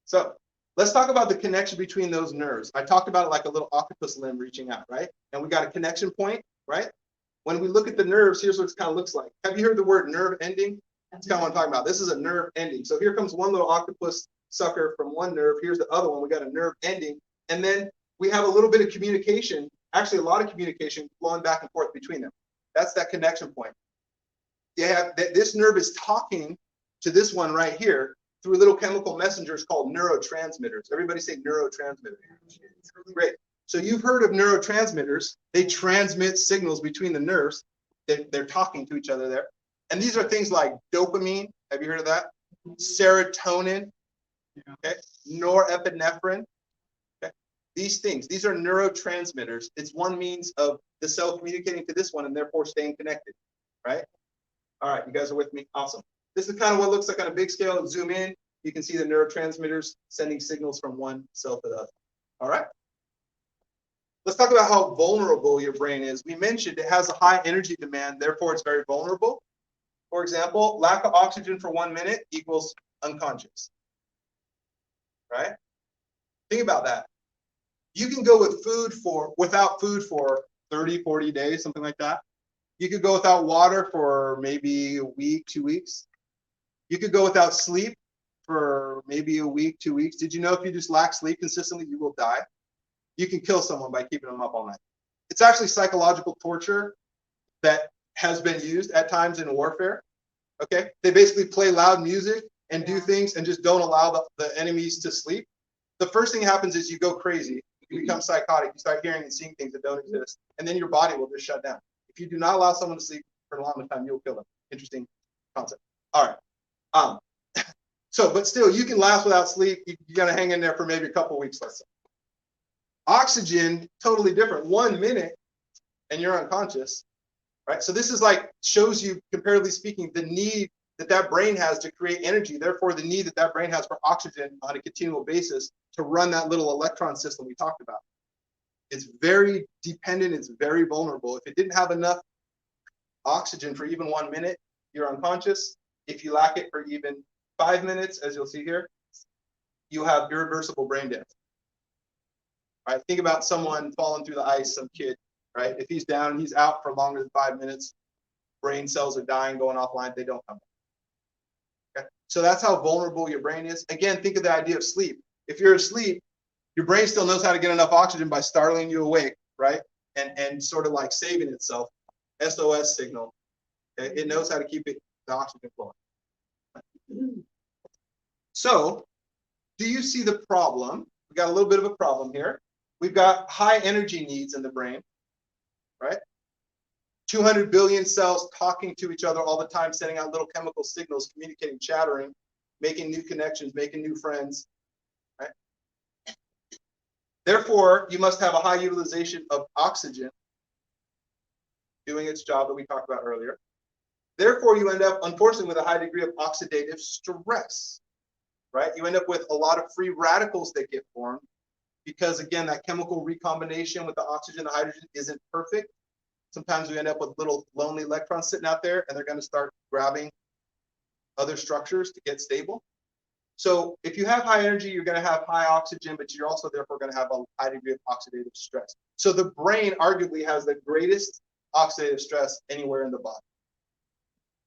So let's talk about the connection between those nerves. I talked about it like a little octopus limb reaching out, right? And we got a connection point, right? When we look at the nerves, here's what it kind of looks like. Have you heard the word nerve ending? That's kind of what I'm talking about. This is a nerve ending. So here comes one little octopus sucker from one nerve. Here's the other one. We got a nerve ending. And then we have a little bit of communication, actually a lot of communication flowing back and forth between them. That's that connection point. Yeah, this nerve is talking to this one right here through little chemical messengers called neurotransmitters. Everybody say neurotransmitters. Great. So you've heard of neurotransmitters. They transmit signals between the nerves. They're talking to each other there. And these are things like dopamine. Have you heard of that? Serotonin. Okay. Norepinephrine. Okay. These things, these are neurotransmitters. It's one means of the cell communicating to this one and therefore staying connected, right? All right, you guys are with me? Awesome. This is kind of what it looks like on a big scale. Zoom in, you can see the neurotransmitters sending signals from one cell to the other. All right. Let's talk about how vulnerable your brain is. We mentioned it has a high energy demand, therefore it's very vulnerable. For example, lack of oxygen for 1 minute equals unconscious, right? Think about that. You can go without food for 30, 40 days, something like that. You could go without water for maybe a week, 2 weeks. You could go without sleep for maybe a week, 2 weeks. Did you know if you just lack sleep consistently, you will die? You can kill someone by keeping them up all night. It's actually psychological torture that has been used at times in warfare. Okay, they basically play loud music and do things and just don't allow the enemies to sleep. The first thing that happens is you go crazy, you become psychotic, you start hearing and seeing things that don't exist, and then your body will just shut down. If you do not allow someone to sleep for a long time, you'll kill them. Interesting concept. All right. But still, you can last without sleep. You got to hang in there for maybe a couple of weeks, let's say. Oxygen, totally different. 1 minute, and you're unconscious, right? So this is like, shows you, comparatively speaking, the need that brain has to create energy. Therefore, the need that brain has for oxygen on a continual basis to run that little electron system we talked about. It's very dependent. It's very vulnerable. If it didn't have enough oxygen for even 1 minute, you're unconscious. If you lack it for even 5 minutes, as you'll see here, you have irreversible brain damage. Right? Think about someone falling through the ice, some kid, right? If he's down and he's out for longer than 5 minutes, brain cells are dying, going offline, they don't come back. Okay? So that's how vulnerable your brain is. Again, think of the idea of sleep. If you're asleep, your brain still knows how to get enough oxygen by startling you awake, right? And sort of like saving itself, SOS signal. Okay? It knows how to keep the oxygen flowing. So, do you see the problem? We got a little bit of a problem here. We've got high energy needs in the brain, right? 200 billion cells talking to each other all the time, sending out little chemical signals, communicating, chattering, making new connections, making new friends, right? Therefore, you must have a high utilization of oxygen doing its job that we talked about earlier. Therefore, you end up, unfortunately, with a high degree of oxidative stress, right? You end up with a lot of free radicals that get formed because, again, that chemical recombination with the oxygen and the hydrogen isn't perfect. Sometimes we end up with little lonely electrons sitting out there, and they're going to start grabbing other structures to get stable. So if you have high energy, you're going to have high oxygen, but you're also therefore going to have a high degree of oxidative stress. So the brain arguably has the greatest oxidative stress anywhere in the body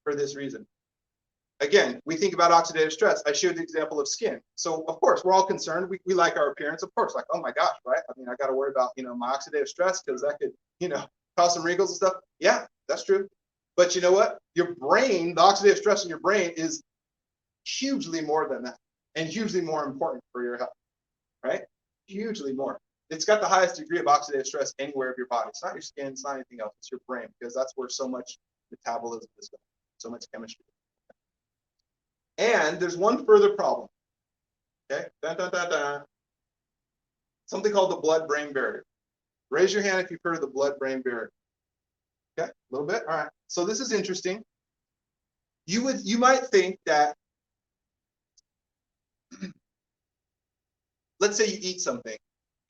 for this reason. Again, we think about oxidative stress. I showed the example of skin. So of course, we're all concerned. We like our appearance, of course, like, oh my gosh, right? I mean, I got to worry about, my oxidative stress because that could, cause some wrinkles and stuff. Yeah, that's true. But you know what? Your brain, the oxidative stress in your brain is hugely more than that and hugely more important for your health, right? Hugely more. It's got the highest degree of oxidative stress anywhere of your body. It's not your skin, it's not anything else, it's your brain, because that's where so much metabolism is going, so much chemistry. And there's one further problem, okay? Dun, dun, dun, dun. Something called the blood-brain barrier. Raise your hand if you've heard of the blood-brain barrier. Okay, a little bit, all right. So this is interesting. You might think that, let's say you eat something,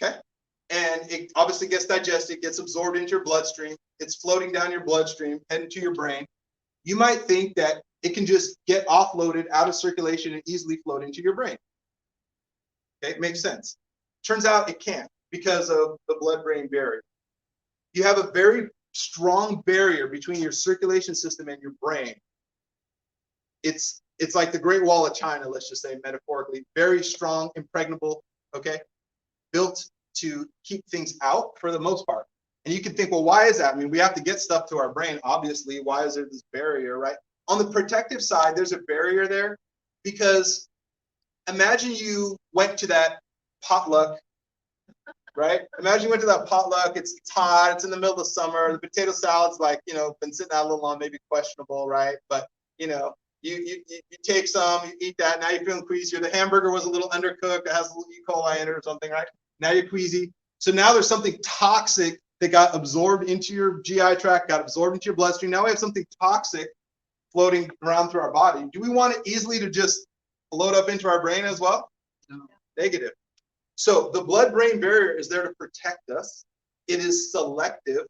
okay? and it obviously gets digested, gets absorbed into your bloodstream. It's floating down your bloodstream, heading to your brain. You might think that it can just get offloaded out of circulation and easily float into your brain. Okay, it makes sense. Turns out it can't because of the blood-brain barrier. You have a very strong barrier between your circulation system and your brain. It's like the Great Wall of China, let's just say metaphorically, very strong, impregnable, okay, built to keep things out for the most part. And you can think, well, why is that? I mean, we have to get stuff to our brain, obviously. Why is there this barrier, right? On the protective side, there's a barrier there because imagine you went to that potluck, right? Imagine you went to that potluck, it's hot, it's in the middle of the summer, the potato salad's like, been sitting out a little long, maybe questionable, right? But, you take some, you eat that, now you're feeling queasy, or the hamburger was a little undercooked, it has a little E. coli in it or something, right? Now you're queasy. So now there's something toxic that got absorbed into your GI tract, got absorbed into your bloodstream. Now we have something toxic floating around through our body. Do we want it easily to just float up into our brain as well? No. Negative. So the blood-brain barrier is there to protect us. It is selective.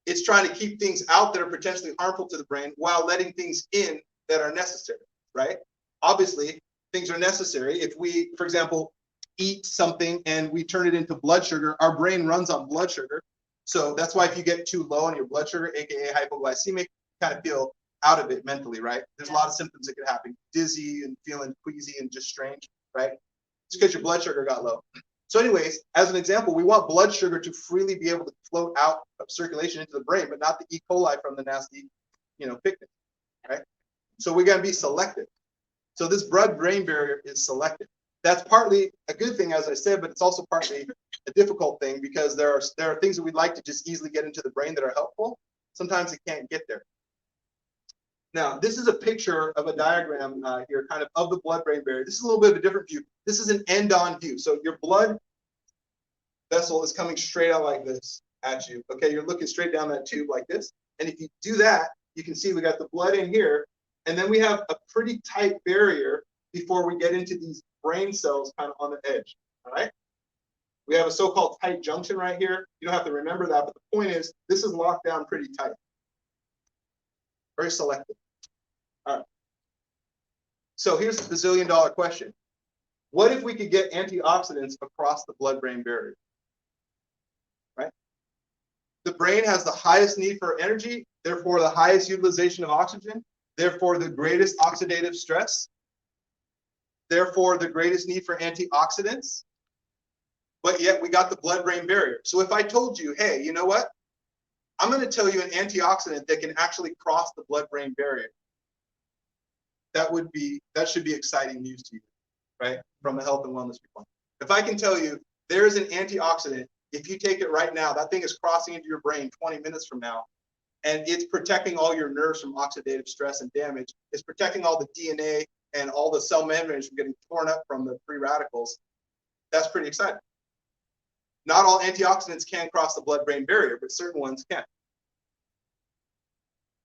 It's trying to keep things out that are potentially harmful to the brain while letting things in that are necessary, right? Obviously, things are necessary. If we, for example, eat something and we turn it into blood sugar, our brain runs on blood sugar. So that's why if you get too low on your blood sugar, aka hypoglycemic, you kind of feel out of it mentally, right? There's a lot of symptoms that could happen. Dizzy and feeling queasy and just strange, right? It's because your blood sugar got low. So anyways, as an example, we want blood sugar to freely be able to float out of circulation into the brain, but not the E. coli from the nasty, picnic, right? So we got to be selective. So this blood-brain barrier is selective. That's partly a good thing, as I said, but it's also partly a difficult thing because there are things that we'd like to just easily get into the brain that are helpful. Sometimes it can't get there. Now, this is a picture of a diagram here, kind of the blood-brain barrier. This is a little bit of a different view. This is an end-on view. So your blood vessel is coming straight out like this at you. Okay, you're looking straight down that tube like this. And if you do that, you can see we got the blood in here. And then we have a pretty tight barrier before we get into these brain cells kind of on the edge, all right? We have a so-called tight junction right here. You don't have to remember that, but the point is this is locked down pretty tight. Very selective. All right. So here's the bazillion-dollar question. What if we could get antioxidants across the blood-brain barrier? Right? The brain has the highest need for energy, therefore the highest utilization of oxygen, therefore the greatest oxidative stress, therefore the greatest need for antioxidants, but yet we got the blood-brain barrier. So if I told you, hey, you know what? I'm going to tell you an antioxidant that can actually cross the blood-brain barrier. That should be exciting news to you, right? From a health and wellness viewpoint. If I can tell you there is an antioxidant, if you take it right now, that thing is crossing into your brain 20 minutes from now, and it's protecting all your nerves from oxidative stress and damage. It's protecting all the DNA and all the cell membranes from getting torn up from the free radicals. That's pretty exciting. Not all antioxidants can cross the blood-brain barrier, but certain ones can.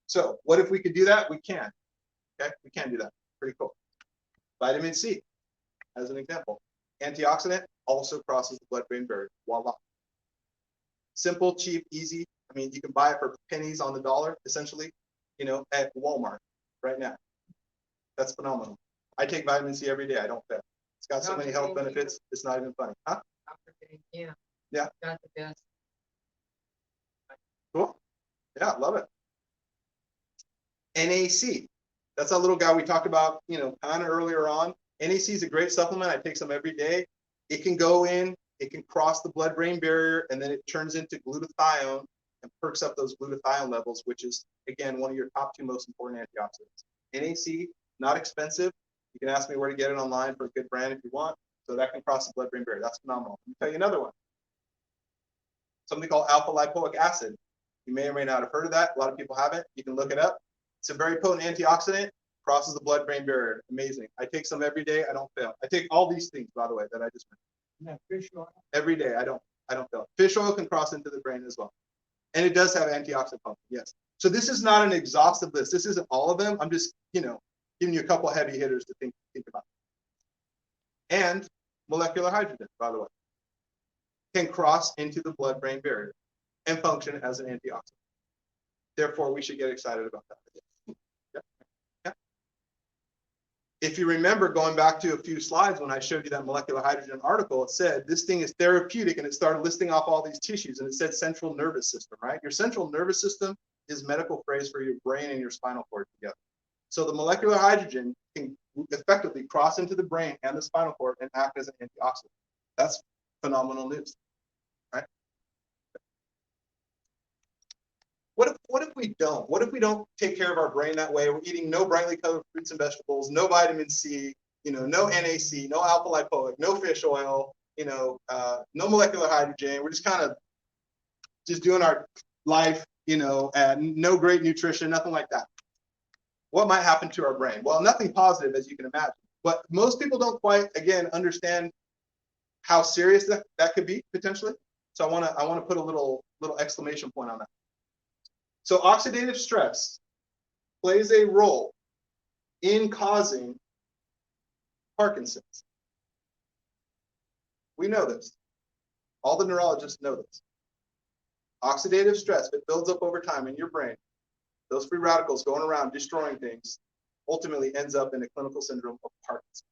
So what if we could do that? We can. Okay, we can do that. Pretty cool. Vitamin C, as an example. Antioxidant also crosses the blood-brain barrier. Voila. Simple, cheap, easy. I mean, you can buy it for pennies on the dollar, essentially, at Walmart right now. That's phenomenal. I take vitamin C every day. I don't fail. It's got so many health benefits. It's not even funny. Huh? Yeah. Yeah. Got the best. Cool. Yeah, love it. NAC. That's that little guy we talked about, kind of earlier on. NAC is a great supplement. I take some every day. It can go in, it can cross the blood-brain barrier, and then it turns into glutathione and perks up those glutathione levels, which is, again, one of your top 2 most important antioxidants. NAC, not expensive. You can ask me where to get it online for a good brand if you want. So that can cross the blood-brain barrier. That's phenomenal. Let me tell you another one. Something called alpha lipoic acid. You may or may not have heard of that. A lot of people haven't. You can look it up. It's a very potent antioxidant, crosses the blood-brain barrier. Amazing. I take some every day. I don't fail. I take all these things, by the way, that I just mentioned. Yeah, fish oil. Every day. I don't fail. Fish oil can cross into the brain as well. And it does have antioxidant function, yes. So this is not an exhaustive list. This isn't all of them. I'm just, giving you a couple heavy hitters to think about. And molecular hydrogen, by the way. can cross into the blood-brain barrier and function as an antioxidant. Therefore, we should get excited about that. Yeah. Yeah. If you remember going back to a few slides when I showed you that molecular hydrogen article, it said this thing is therapeutic, and it started listing off all these tissues, and it said central nervous system, right? Your central nervous system is medical phrase for your brain and your spinal cord together. So the molecular hydrogen can effectively cross into the brain and the spinal cord and act as an antioxidant. That's phenomenal news, right? What if we don't? What if we don't take care of our brain that way? We're eating no brightly colored fruits and vegetables, no vitamin C, no NAC, no alpha lipoic, no fish oil, no molecular hydrogen. We're just kind of just doing our life, and no great nutrition, nothing like that. What might happen to our brain? Well, nothing positive, as you can imagine. But most people don't quite, again, understand how serious that could be potentially. So I want to put a little exclamation point on that. So oxidative stress plays a role in causing Parkinson's. We know this. All the neurologists know this. Oxidative stress, if it builds up over time in your brain, those free radicals going around destroying things, ultimately ends up in a clinical syndrome of Parkinson's.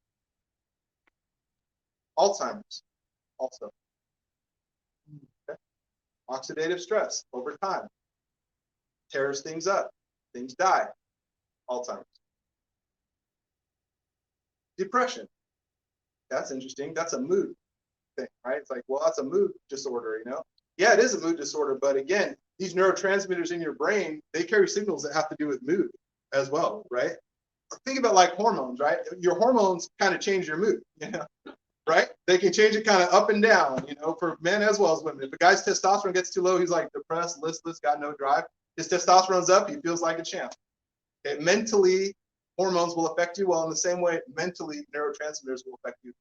Alzheimer's also. Okay. Oxidative stress over time tears things up, things die. Alzheimer's. Depression. That's interesting. That's a mood thing, right? It's like, well, that's a mood disorder, Yeah, it is a mood disorder, but again, these neurotransmitters in your brain, they carry signals that have to do with mood as well, right? Think about like hormones, right? Your hormones kind of change your mood, right? They can change it kind of up and down, for men as well as women. If a guy's testosterone gets too low, he's like depressed, listless, got no drive. His testosterone's up, he feels like a champ. Okay? Mentally, hormones will affect you. Well, in the same way, mentally, neurotransmitters will affect you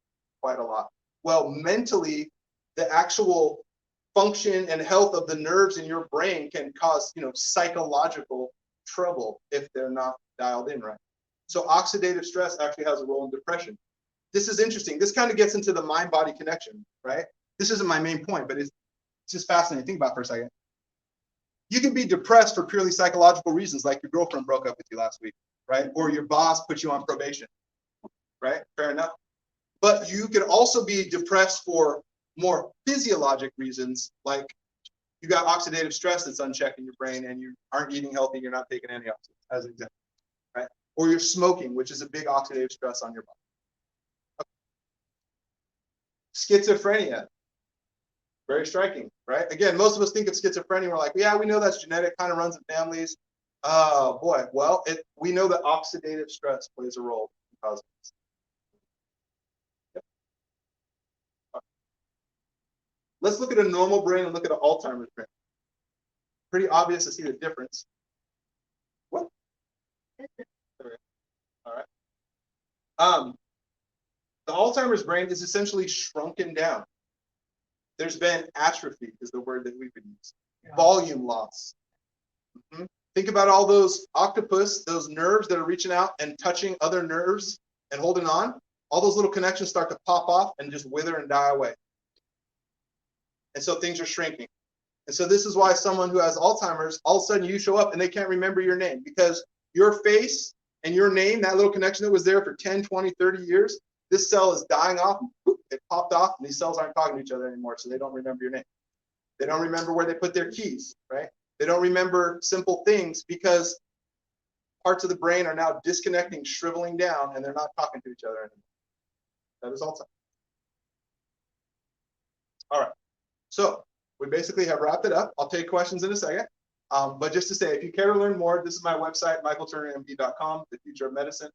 quite a lot. Well, mentally, the actual function and health of the nerves in your brain can cause, psychological trouble if they're not dialed in right. So oxidative stress actually has a role in depression. This is interesting. This kind of gets into the mind-body connection, right? This isn't my main point, but it's just fascinating. Think about it for a second. You can be depressed for purely psychological reasons, like your girlfriend broke up with you last week, right? Or your boss put you on probation, right? Fair enough. But you could also be depressed for more physiologic reasons, like you got oxidative stress that's unchecked in your brain and you aren't eating healthy, you're not taking antioxidants, as an example, right? Or you're smoking, which is a big oxidative stress on your body. Okay. Schizophrenia. Very striking, right? Again, most of us think of schizophrenia. We're like, yeah, we know that's genetic, kind of runs in families. Oh boy, well, we know that oxidative stress plays a role in causing this. Yep. Right. Let's look at a normal brain and look at an Alzheimer's brain. Pretty obvious to see the difference. What? All right. The Alzheimer's brain is essentially shrunken down. There's been atrophy, is the word that we would use. Yeah. Volume loss. Mm-hmm. Think about all those octopus, those nerves that are reaching out and touching other nerves and holding on. All those little connections start to pop off and just wither and die away. And so things are shrinking. And so this is why someone who has Alzheimer's, all of a sudden you show up and they can't remember your name, because your face and your name, that little connection that was there for 10, 20, 30 years, this cell is dying off. It popped off, and these cells aren't talking to each other anymore, so they don't remember your name. They don't remember where they put their keys, right? They don't remember simple things because parts of the brain are now disconnecting, shriveling down, and they're not talking to each other anymore. That is Alzheimer's. All right, so we basically have wrapped it up. I'll take questions in a second. But just to say, if you care to learn more, this is my website, michaelturnermd.com, the future of medicine.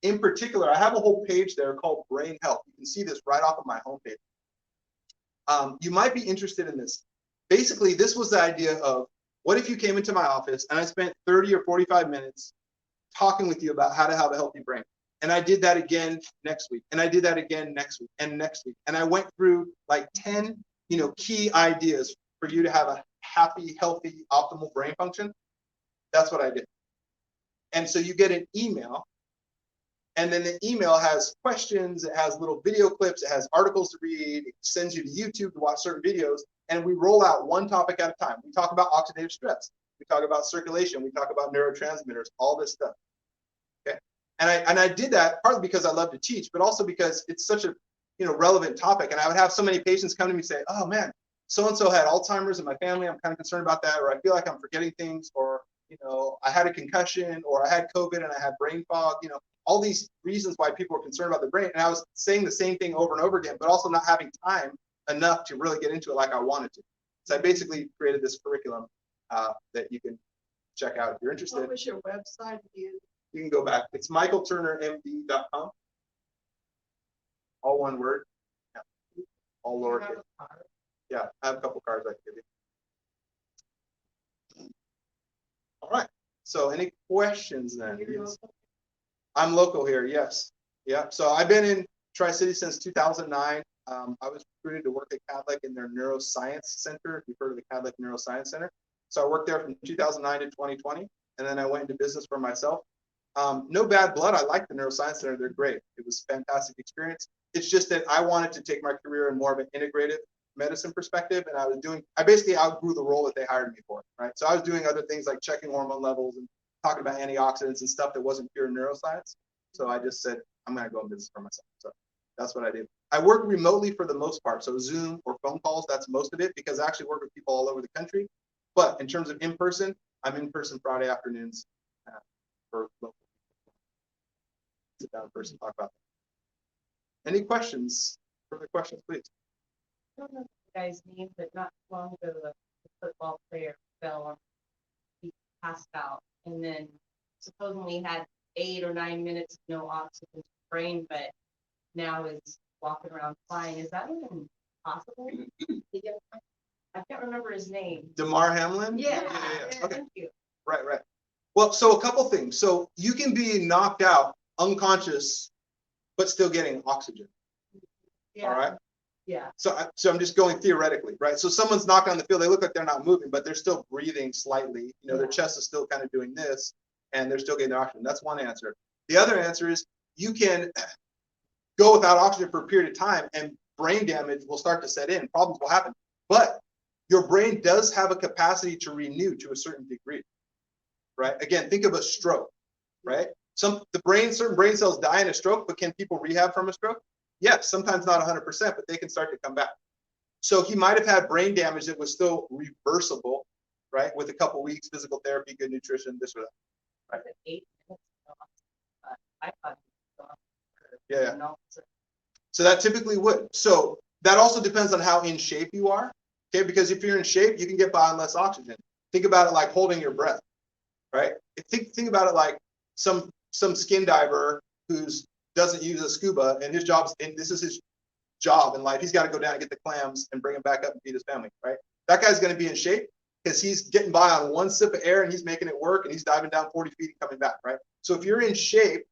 In particular, I have a whole page there called Brain Health. You can see this right off of my homepage. You might be interested in this. Basically, this was the idea of, what if you came into my office and I spent 30 or 45 minutes talking with you about how to have a healthy brain? And I did that again next week. And I did that again next week and next week. And I went through like 10, key ideas for you to have a happy, healthy, optimal brain function. That's what I did. And so you get an email. And then the email has questions, it has little video clips, it has articles to read, it sends you to YouTube to watch certain videos, and we roll out one topic at a time. We talk about oxidative stress, we talk about circulation, we talk about neurotransmitters, all this stuff. Okay, and I did that partly because I love to teach, but also because it's such a relevant topic. And I would have so many patients come to me and say, "Oh man, so and so had Alzheimer's in my family. I'm kind of concerned about that, or I feel like I'm forgetting things, or I had a concussion, or I had COVID and I had brain fog." All these reasons why people are concerned about the brain. And I was saying the same thing over and over again, but also not having time enough to really get into it like I wanted to. So I basically created this curriculum that you can check out if you're interested. What was your website again? You can go back. It's michaelturnermd.com. All one word. Yeah. All Do you have lowercase. a card? Yeah, I have a couple cards I can give you. All right. So any questions then? You're Yes. local? I'm local here, yes. Yeah, so I've been in Tri-City since 2009. I was recruited to work at Cadleck in their neuroscience center, if you've heard of the Cadleck Neuroscience Center. So I worked there from 2009 to 2020, and then I went into business for myself. No bad blood, I like the neuroscience center, they're great. It was a fantastic experience. It's just that I wanted to take my career in more of an integrative medicine perspective, and I basically outgrew the role that they hired me for, right? So I was doing other things like checking hormone levels and talking about antioxidants and stuff that wasn't pure neuroscience. So I just said, I'm going to go in business for myself. So that's what I did. I work remotely for the most part. So Zoom or phone calls, that's most of it, because I actually work with people all over the country. But in terms of in person, I'm in person Friday afternoons for local people. Sit down in person, talk about that. Any questions? Further questions, please. I don't know the guy's name, but not long ago, the football player fell on, he passed out, and then supposedly had 8 or 9 minutes of no oxygen to the brain, but now is walking around fine. Is that even possible? I can't remember his name. DeMar Hamlin? Yeah. Okay. Thank you. Right. Well, so a couple things. So you can be knocked out, unconscious, but still getting oxygen. Yeah. All right. Yeah. So I'm just going theoretically, right? So someone's knocked on the field, they look like they're not moving, but they're still breathing slightly. Their chest is still kind of doing this, and they're still getting oxygen. That's one answer. The other answer is you can go without oxygen for a period of time, and brain damage will start to set in. Problems will happen. But your brain does have a capacity to renew to a certain degree, right? Again, think of a stroke, right? Certain brain cells die in a stroke, but can people rehab from a stroke? Yes, sometimes not 100%, but they can start to come back. So he might have had brain damage that was still reversible, right? With a couple weeks, physical therapy, good nutrition, this or that. Right. 8 minutes. I thought he was Yeah. gone. No. So that typically would. So that also depends on how in shape you are. Okay, because if you're in shape, you can get by on less oxygen. Think about it like holding your breath, right? Think about it like some skin diver who's doesn't use a scuba, and this is his job in life. He's got to go down and get the clams and bring them back up and feed his family, right? That guy's going to be in shape because he's getting by on one sip of air and he's making it work, and he's diving down 40 feet and coming back, right? So if you're in shape,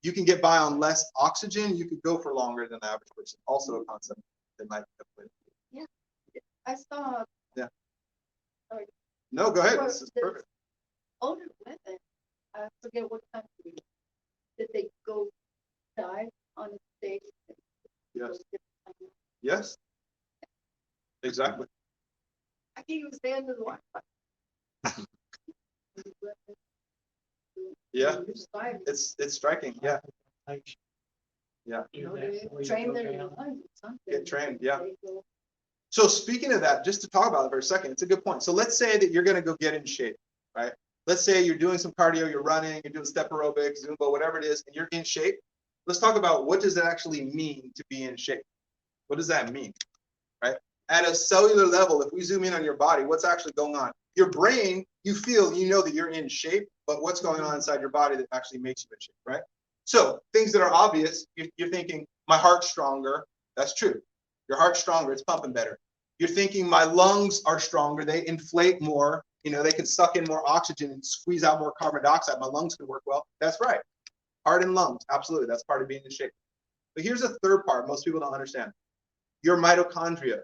you can get by on less oxygen. You could go for longer than the average person. Also a concept that might apply. Yeah, I saw. Yeah. Sorry. No, go ahead. Well, This is the perfect. Older women, I forget what country, did they go dive on a stage? Yes. Yes. Exactly. I think it was the end of the Wi-Fi. Yeah. It's striking. Yeah. Yeah. They train their lungs or something. Get trained, yeah. They go- So speaking of that, just to talk about it for a second, it's a good point. So let's say that you're going to go get in shape, right? Let's say you're doing some cardio, you're running, you're doing step aerobics, Zumba, whatever it is, and you're in shape. Let's talk about what does it actually mean to be in shape? What does that mean, right? At a cellular level, if we zoom in on your body, what's actually going on? Your brain, you know that you're in shape, but what's going on inside your body that actually makes you in shape, right? So things that are obvious, you're thinking, my heart's stronger. That's true. Your heart's stronger, it's pumping better. You're thinking my lungs are stronger, they inflate more, they can suck in more oxygen and squeeze out more carbon dioxide. My lungs can work well. That's right. Heart and lungs, absolutely. That's part of being in shape. But here's a third part most people don't understand. Your mitochondria.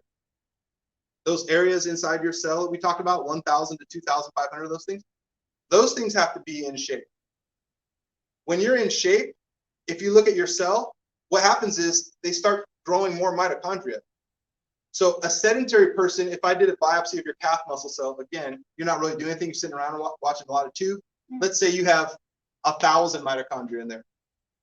Those areas inside your cell that we talked about, 1,000 to 2,500 of those things have to be in shape. When you're in shape, if you look at your cell, what happens is they start growing more mitochondria. So a sedentary person, if I did a biopsy of your calf muscle cell, again, you're not really doing anything, you're sitting around and watching a lot of tube. Let's say you have 1,000 mitochondria in there.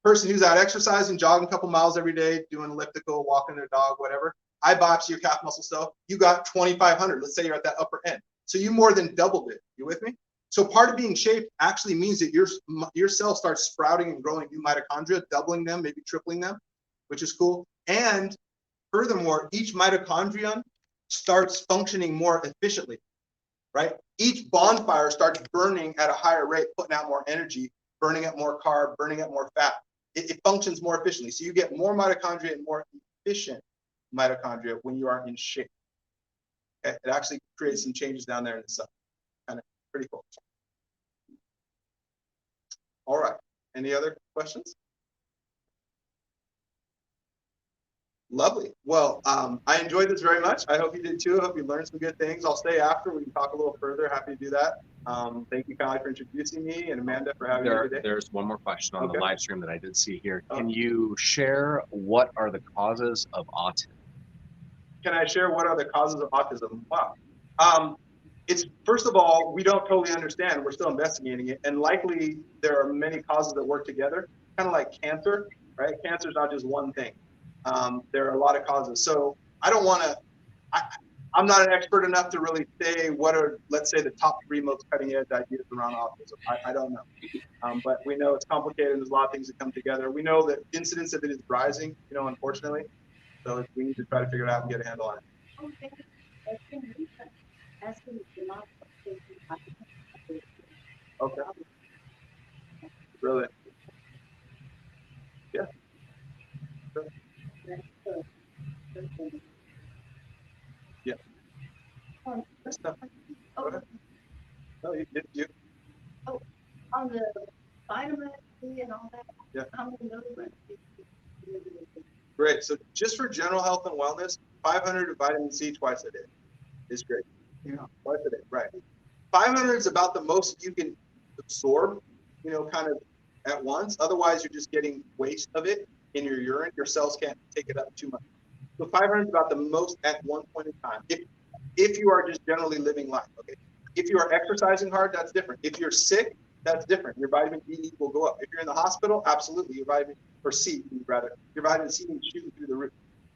Person who's out exercising, jogging a couple miles every day, doing elliptical, walking their dog, whatever. I biopsy your calf muscle cell, you got 2,500. Let's say you're at that upper end. So you more than doubled it. You with me? So part of being shaped actually means that your cell starts sprouting and growing new mitochondria, doubling them, maybe tripling them, which is cool. And furthermore, each mitochondrion starts functioning more efficiently, right? Each bonfire starts burning at a higher rate, putting out more energy, burning up more carb, burning up more fat. It functions more efficiently. So you get more mitochondria and more efficient mitochondria when you are in shape. Okay? It actually creates some changes down there in the cell. Kind of pretty cool. All right. Any other questions? Lovely. Well, I enjoyed this very much. I hope you did too. I hope you learned some good things. I'll stay after. We can talk a little further. Happy to do that. Thank you, Kylie, for introducing me, and Amanda for having me today. There's one more question on Okay. the live stream that I did see here. Oh. Can you share what are the causes of autism? Can I share what are the causes of autism? Wow. It's, first of all, we don't totally understand. We're still investigating it. And likely there are many causes that work together, kind of like cancer, right? Cancer is not just one thing. There are a lot of causes. So I don't want to, I'm not an expert enough to really say what are, let's say, the top 3 most cutting edge ideas around autism. I don't know. But we know it's complicated and there's a lot of things that come together. We know that incidence of it is rising, unfortunately. So we need to try to figure it out and get a handle on it. Okay. That's been recent. Asking the not Okay. Brilliant. Yeah. Yeah. That's tough. Go ahead. No, you. On the vitamin C and all that. Yeah. How many milligrams? Great. So just for general health and wellness, 500 of vitamin C twice a day is great. Yeah. Twice a day, right. 500 is about the most you can absorb, kind of at once. Otherwise, you're just getting waste of it in your urine. Your cells can't take it up too much. So 500 is about the most at one point in time. If you are just generally living life, okay? If you are exercising hard, that's different. If you're sick, that's different. Your vitamin D will go up. If you're in the hospital, absolutely, your vitamin, or C, rather, your vitamin C is shooting through the roof,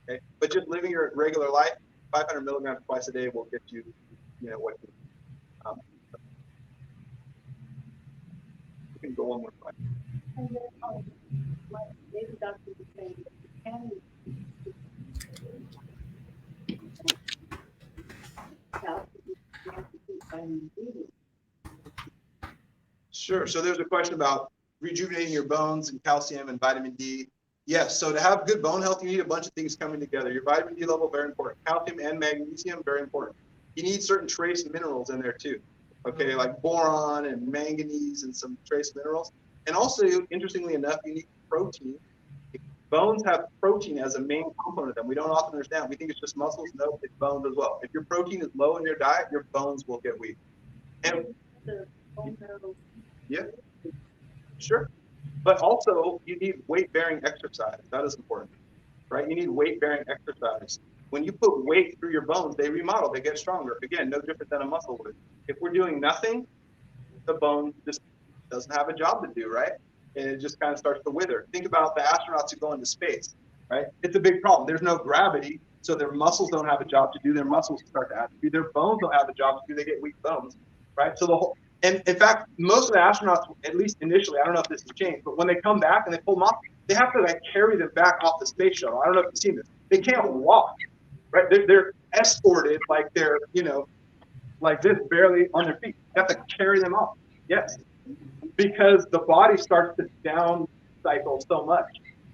okay? But just living your regular life, 500 milligrams twice a day will get you, what you need. You can go on with life. And then, my baby doctor was saying that you can vitamin D. Sure. So there's a question about rejuvenating your bones and calcium and vitamin D. Yes. So to have good bone health, you need a bunch of things coming together. Your vitamin D level, very important. Calcium and magnesium, very important. You need certain trace minerals in there too. Okay, like boron and manganese and some trace minerals. And also, interestingly enough, you need protein. Bones have protein as a main component of them. We don't often understand. We think it's just muscles. No, it's bones as well. If your protein is low in your diet, your bones will get weak. And The bone marrow. yeah, sure. But also, you need weight-bearing exercise. That is important, right? You need weight-bearing exercise. When you put weight through your bones, they remodel, they get stronger. Again, no different than a muscle would. If we're doing nothing, the bone just doesn't have a job to do, right? And it just kind of starts to wither. Think about the astronauts who go into space, right? It's a big problem. There's no gravity, so their muscles don't have a job to do. Their muscles start to atrophy. Their bones don't have a job to do. They get weak bones, right? So the whole, and in fact, most of the astronauts, at least initially, I don't know if this has changed, but when they come back and they pull them off, they have to like carry them back off the space shuttle. I don't know if you've seen this. They can't walk, right? They're escorted like they're, like this, barely on their feet. You have to carry them off. Yes. Because the body starts to down cycle so much,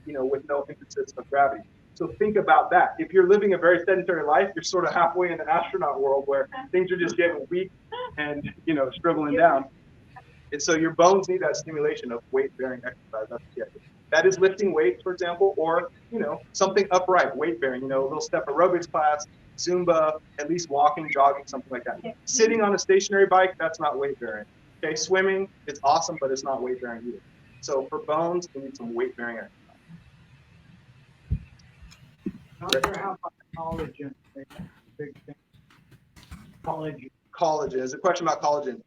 with no emphasis of gravity. So think about that. If you're living a very sedentary life, you're sort of halfway in the astronaut world where things are just getting weak and, shriveling down. And so your bones need that stimulation of weight-bearing exercise. That's the idea. That is lifting weights, for example, or, something upright, weight-bearing, a little step aerobics class, Zumba, at least walking, jogging, something like that. Sitting on a stationary bike, that's not weight-bearing. Okay, swimming, it's awesome, but it's not weight-bearing either. So for bones, we need some weight bearing exercise. Doctor, how about collagen? They have a big thing. Collagen. Collagen is a question about collagen.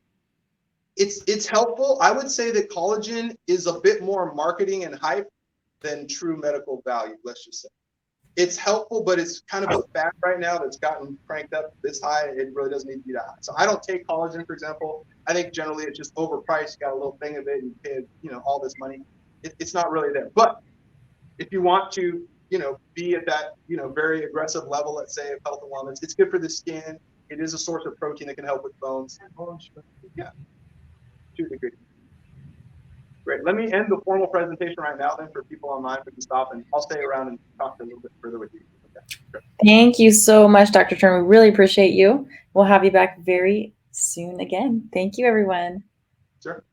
It's helpful. I would say that collagen is a bit more marketing and hype than true medical value. Let's just say it's helpful, but it's kind of a fad right now that's gotten cranked up this high. It really doesn't need to be that high. So I don't take collagen, for example. I think generally it's just overpriced. You got a little thing of it, and you pay, all this money. It's not really there. But if you want to, be at that, very aggressive level, let's say, of health and wellness, it's good for the skin. It is a source of protein that can help with bones. Bone strength. Yeah, to a degree. Great. Let me end the formal presentation right now then for people online. We can stop and I'll stay around and talk a little bit further with you. Okay. Sure. Thank you so much, Dr. Turner. We really appreciate you. We'll have you back very soon again. Thank you, everyone. Sure.